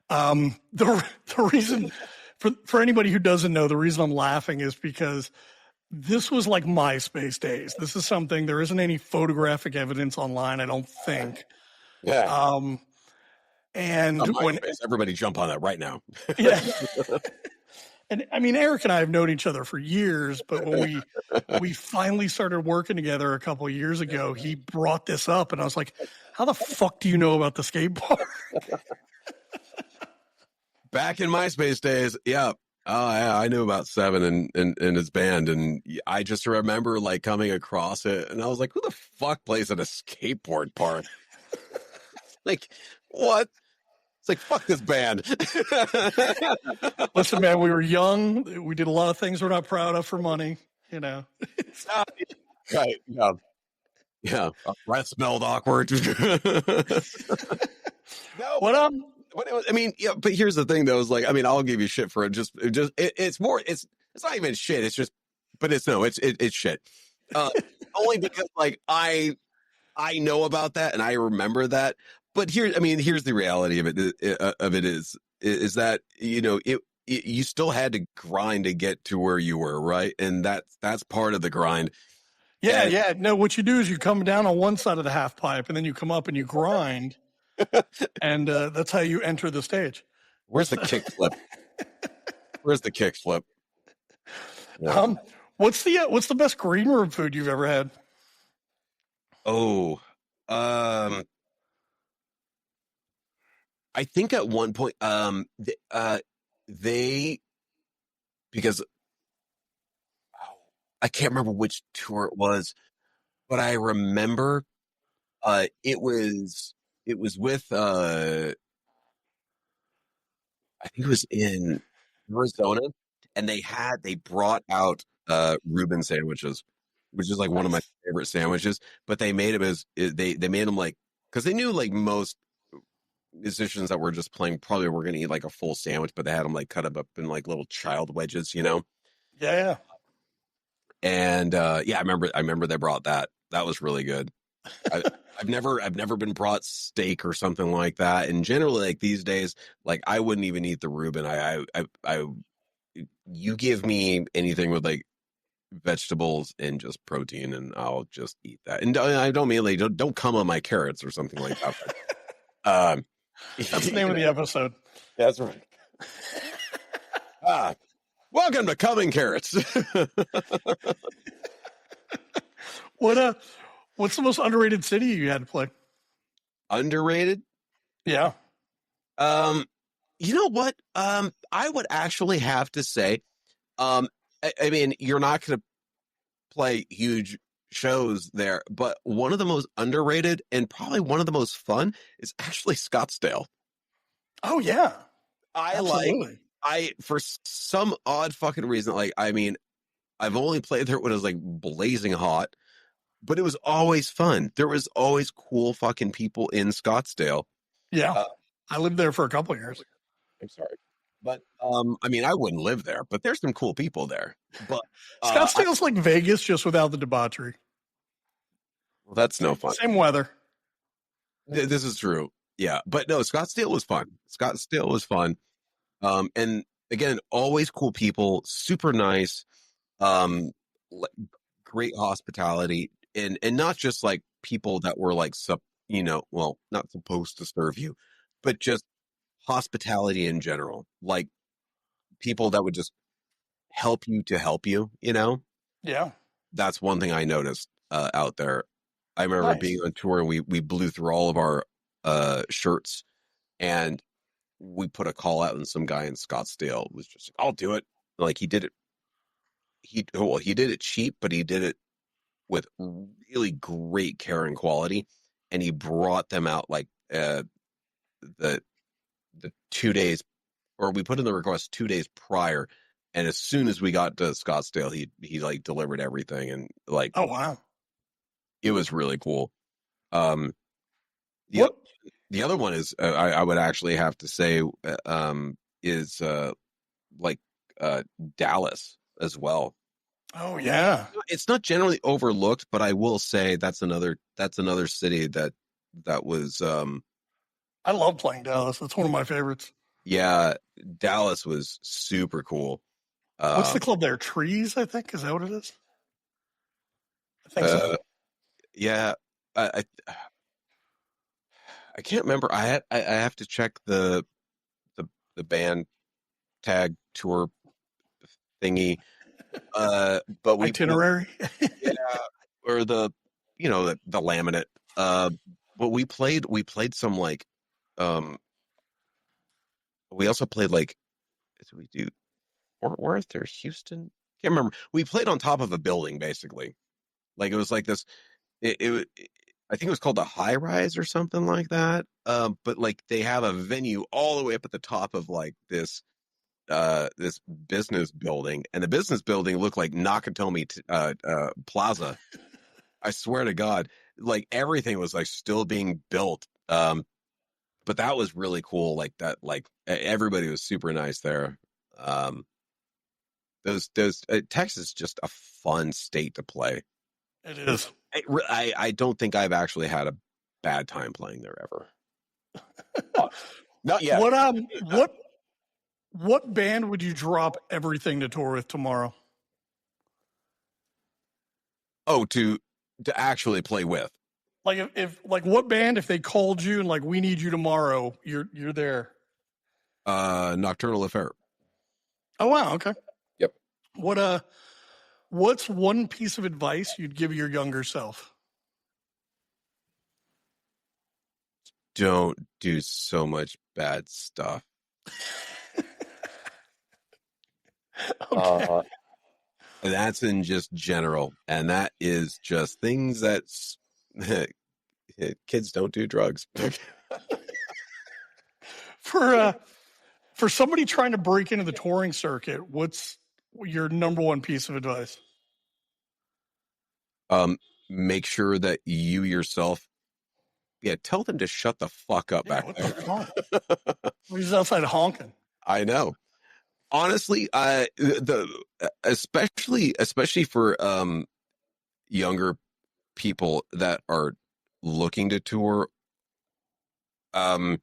the reason for anybody who doesn't know, the reason I'm laughing is because this was like MySpace days. This is something, there isn't any photographic evidence online, I don't think. Yeah, Um, and on when, MySpace. Everybody jump on that right now. yeah, and I mean, Eric and I have known each other for years, but when we finally started working together a couple of years ago, he brought this up, and I was like, "How the fuck do you know about the skate park?" Back in MySpace days, yeah. Oh yeah, I knew about Seven and his band, and I just remember like coming across it, and I was like, "Who the fuck plays at a skateboard park?" Like, what? It's like, fuck this band. Listen, man, we were young. We did a lot of things we're not proud of for money. You know. Right? Yeah, yeah. Our breath smelled awkward. No, What but it was, I mean, yeah. But here's the thing, though. Is like, I mean, I'll give you shit for it. It's more. It's not even shit. It's just, but it's shit. Only because like I know about that and I remember that. But here's the reality of it is that you still had to grind to get to where you were, right? And that's part of the grind. Yeah, And yeah. No, what you do is you come down on one side of the half pipe, and then you come up and you grind, and that's how you enter the stage. where's the kick flip? Where's the kick flip? Yeah. What's the best green room food you've ever had? Oh, I think at one point, they because I can't remember which tour it was, but I remember it was with I think it was in Arizona, and they brought out Reuben sandwiches, which is like one of my Nice. favorite sandwiches. But they made them they made them like because they knew like most musicians that were just playing probably were going to eat like a full sandwich, but they had them like cut up in like little child wedges, you know. Yeah, And yeah, I remember they brought that. That was really good. I, I've never been brought steak or something like that. And generally, like these days, like I wouldn't even eat the Reuben. You give me anything with like vegetables and just protein, and I'll just eat that. And I don't mean like don't come on my carrots or something like that. But, that's the name of the episode. that's right. Welcome to Coming Carrots. What's the most underrated city you had to play? Underrated? Yeah. You know what? I would actually have to say, I mean, you're not going to play huge shows there, but one of the most underrated and probably one of the most fun is actually Scottsdale. Oh yeah. I Absolutely. for some odd fucking reason, like, I mean, I've only played there when it was like blazing hot, but it was always fun. There was always cool fucking people in Scottsdale. Yeah. Uh, I lived there for a couple of years. I'm sorry. But I mean, I wouldn't live there, but there's some cool people there. But Scottsdale's like Vegas, just without the debauchery. well, that's no fun. Same weather. This is true. Yeah, but no, Scottsdale was fun. Scottsdale was fun. And again, always cool people, super nice, um, great hospitality, and not just like people that were like well, not supposed to serve you, but just hospitality in general, like people that would just help you to help you. Yeah. That's one thing I noticed out there. I remember being Nice. on tour and we blew through all of our shirts, and we put a call out, and some guy in Scottsdale was just like, I'll do it. Like he did it. He did it cheap, but he did it with really great care and quality. And he brought them out like the 2 days, or we put in the request 2 days prior. And as soon as we got to Scottsdale, he like delivered everything, and like Oh, wow. it was really cool. Um, the What? the other one is I would actually have to say is like Dallas as well. Oh, yeah. It's not generally overlooked, but I will say that's another city that was I love playing Dallas. It's one of my favorites. yeah, Dallas was super cool. What's the Um club there? Trees, I think. Is that what it is? I think so. uh yeah, I can't remember. I have to check the the band tag tour thingy. But we played, Itinerary. yeah, or the laminate. Uh, but we played some like um we also played like did we do Fort Worth or Houston? Can't remember. We played on top of a building basically. Like it was like this. I think it was called the High Rise or something like that. But like they have a venue all the way up at the top of like this business building, and the business building looked like Nakatomi Plaza. I swear to God, like everything was like still being built. But that was really cool. Like that, like everybody was super nice there. Um, those Texas is just a fun state to play. It is. I don't think I've actually had a bad time playing there ever. Oh, not yet. What band would you drop everything to tour with tomorrow? Oh, to actually play with. Like if like what band if they called you and like we need you tomorrow, you're there. Nocturnal Affair. Oh, wow, okay. Yep. What what's one piece of advice you'd give your younger self? Don't do so much bad stuff. Okay. That's in just general, and that is just things that kids don't do drugs. For for somebody trying to break into the touring circuit, what's your number one piece of advice? um, Make sure that you yourself, yeah, tell them to shut the fuck up Yeah, back what the fuck? there. He's outside honking. I know. Honestly, the especially for younger people that are looking to tour. Um,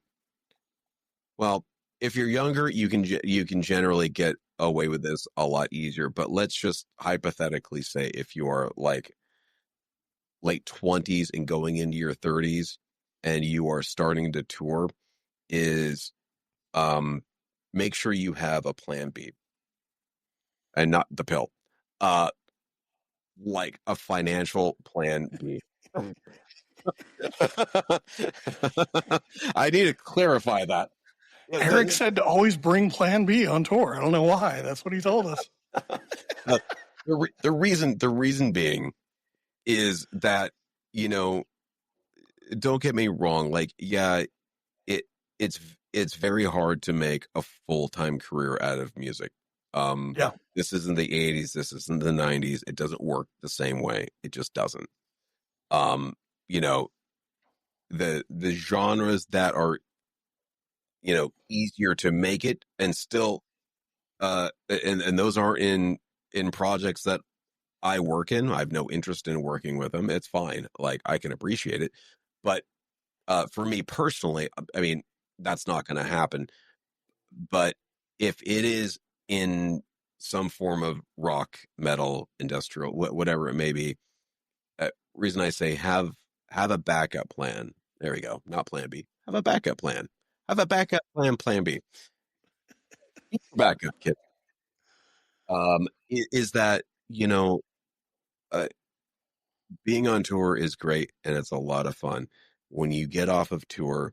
well, if you're younger, you can generally get away with this a lot easier. But let's just hypothetically say if you are like late 20s and going into your 30s, and you are starting to tour, is um make sure you have a plan B and not the pill. Uh, like a financial plan B. I need to clarify that. Eric said to always bring Plan B on tour. I don't know why. That's what he told us. The reason being is that, you know, don't get me wrong. Like, yeah, it it's it's very hard to make a full-time career out of music. Um, Yeah. this isn't the 80s. This isn't the 90s. It doesn't work the same way. It just doesn't. Um, you know, the genres that are, easier to make it and still and those are in projects that I work in. I have no interest in working with them. It's fine. Like I can appreciate it. But For me personally, I mean, that's not going to happen. But if it is in some form of rock, metal, industrial, whatever it may be, reason I say have a backup plan. There we go. Not plan B. Have a backup plan. Have a backup plan. Plan B. Backup kit. Is that uh, being on tour is great and it's a lot of fun. When you get off of tour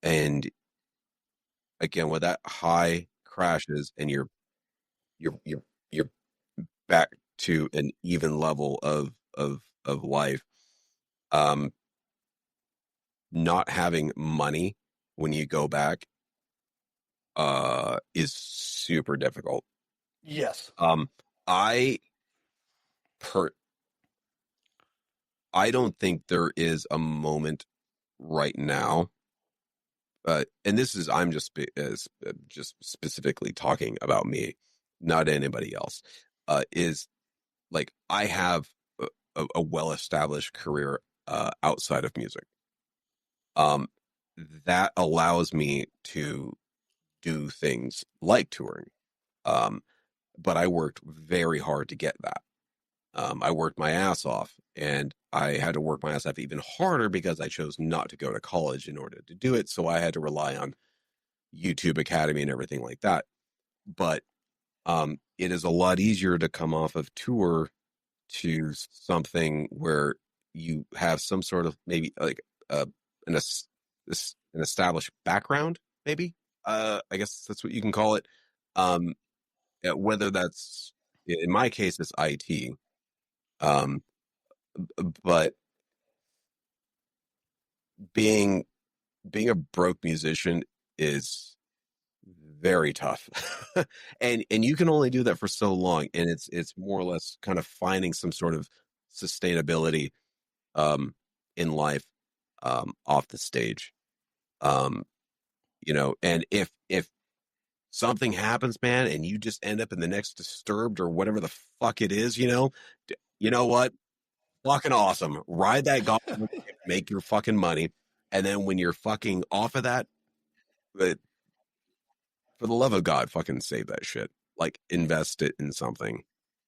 and again when that high crashes and you're back to an even level of life, um, not having money when you go back is super difficult. Yes. I per I don't think there is a moment right now, and this is I'm just specifically talking about me, not anybody else. Is like I have a well-established career outside of music. Um, that allows me to do things like touring. Um, but I worked very hard to get that. I worked my ass off and I had to work my ass off even harder because I chose not to go to college in order to do it. So I had to rely on YouTube Academy and everything like that. But it is a lot easier to come off of tour to something where you have some sort of maybe like uh, an, an established background, maybe. I guess that's what you can call it. Um, whether that's in my case, it's IT. Um, but being being a broke musician is very tough. And you can only do that for so long, and it's more or less kind of finding some sort of sustainability in life off the stage. um and if something happens, man, and you just end up in the next Disturbed or whatever the fuck it is, you know what, fucking awesome, ride that goddamn wave, make your fucking money, and then when you're fucking off of that, uh, for the love of God, fucking save that shit. Like invest it in something.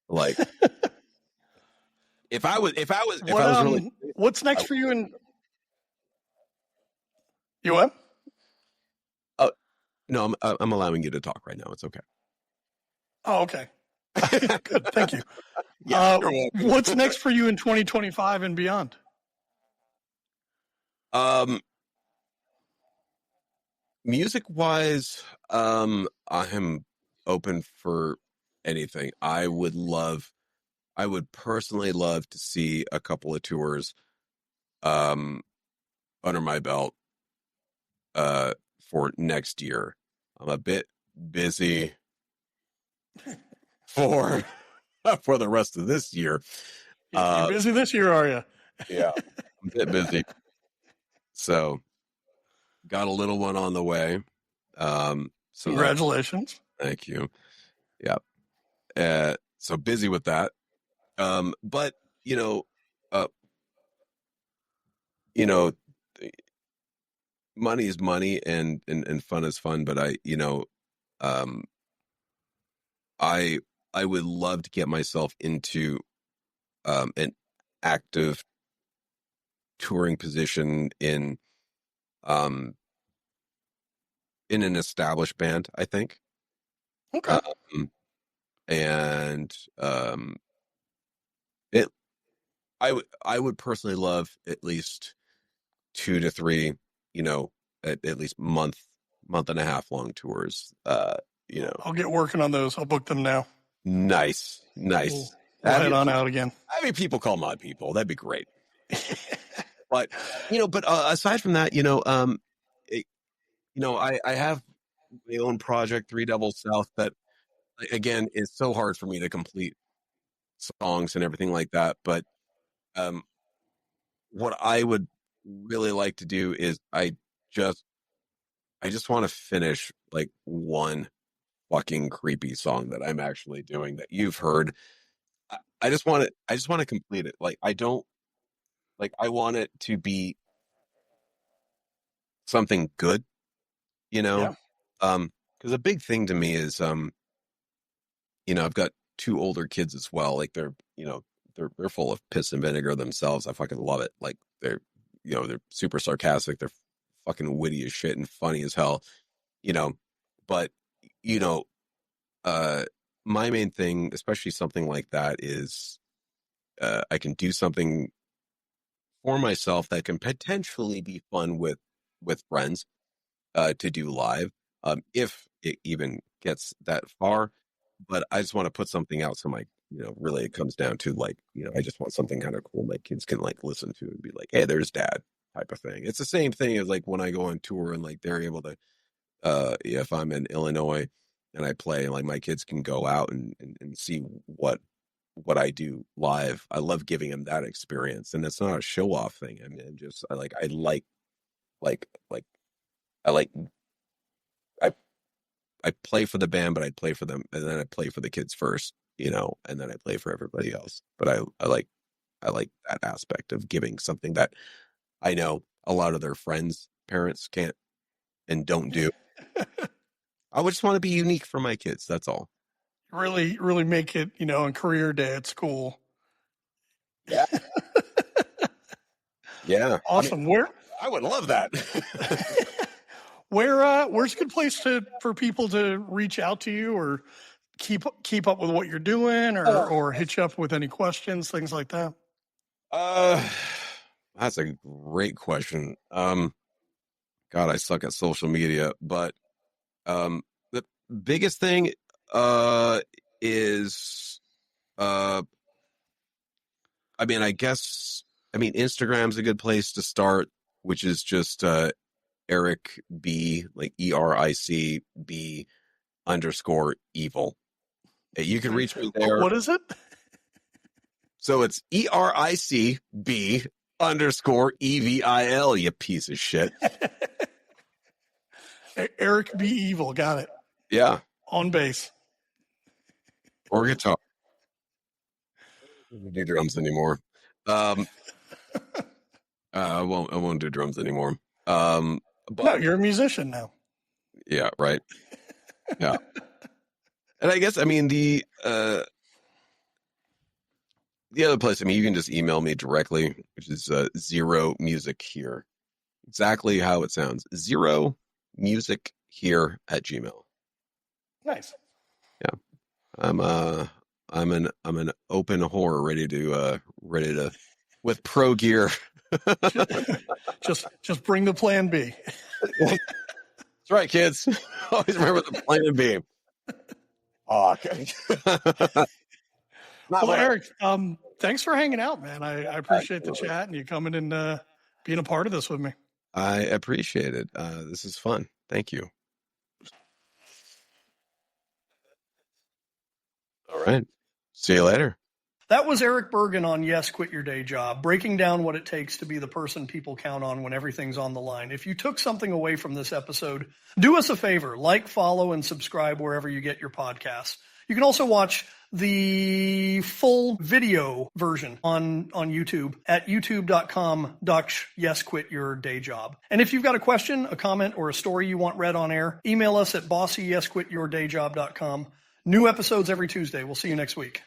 Like if What I was really, what's I, next for you in you what? uh, no, I'm allowing you to talk right now. It's okay. Oh, okay. Good. Thank you. Yeah, you're What's welcome. next for you in 2025 and beyond? um, music wise, I am open for anything. I would personally love to see a couple of tours, um, under my belt, uh, for next year. I'm a bit busy for for the rest of this year. You're Uh, busy this year, are you? yeah, I'm a bit busy. So got a little one on the way. So that Congratulations. thank you. Yeah. So busy with that. But you know, uh, you know, money is money and fun is fun. But um, I I would love to get myself into an active touring position um in an established band, I think. Okay. Um, and it I would personally love at least 2 to 3, at least month and a half long tours. I'll get working on those. I'll book them now. Nice, We'll, nice. we'll head on out again. I mean, people call mod people. That'd be great. But aside from that, it, I have my own project, Three Devils South, that again is so hard for me to complete songs and everything like that. But um, what I would really like to do is just I just want to finish like one fucking creepy song that I'm actually doing that you've heard. I just want to complete it. Like I don't like I want it to be something good, you know? Yeah. Because a big thing to me is, I've got two older kids as well. Like they're full of piss and vinegar themselves. I fucking love it. Like they're super sarcastic. They're fucking witty as shit and funny as hell, you know, but you know, uh, my main thing, especially something like that, is I can do something for myself that can potentially be fun with friends to do live, if it even gets that far. But I just want to put something out. So really it comes down to like, I just want something kind of cool my kids can like listen to and be like, hey, there's dad type of thing. It's the same thing as like when I go on tour and like they're able to, if I'm in Illinois and I play, like my kids can go out and see what I do live. I love giving them that experience, and it's not a show off thing. I mean, like I like I I play for the band, but I play for them, and then I play for the kids first, and then I play for everybody else. But I like that aspect of giving something that I know a lot of their friends' parents can't and don't do. I would just want to be unique for my kids. That's all. Really, really make it, on career day at school. Yeah, yeah. I mean, Awesome. Where I would love that. where's a good place for people to reach out to you or keep up with what you're doing or hit you up with any questions, things like that? Uh, that's a great question. God, I suck at social media, but the biggest thing is Instagram's a good place to start, which is just Eric B, like ERIC B_evil. You can reach me there. What is it? So it's ERIC B_EVIL, you piece of shit. Eric B. Evil. Got it. Yeah. On bass. Or guitar. I don't do drums anymore. I won't do drums anymore. No, But you're a musician now. yeah, right. Yeah. And I guess the other place, you can just email me directly, which is Zero Music Here. Exactly how it sounds. Zero Music Here at Gmail. Nice. Yeah. I'm an open whore ready to with pro gear. just bring the plan B. That's right, kids. Always remember the plan B. Oh, okay. Well, Eric, thanks for hanging out, man. I appreciate the chat and you coming and being a part of this with me. I appreciate it. This is fun. Thank you. All right. See you later. That was Eric Bergen on Yes, Quit Your Day Job, breaking down what it takes to be the person people count on when everything's on the line. If you took something away from this episode, do us a favor, like, follow, and subscribe wherever you get your podcasts. You can also watch the full video version on YouTube at youtube.com/YesQuitYourDayJob. And if you've got a question, a comment, or a story you want read on air, email us at bossyyesquityourdayjob.com. New episodes every Tuesday. We'll see you next week.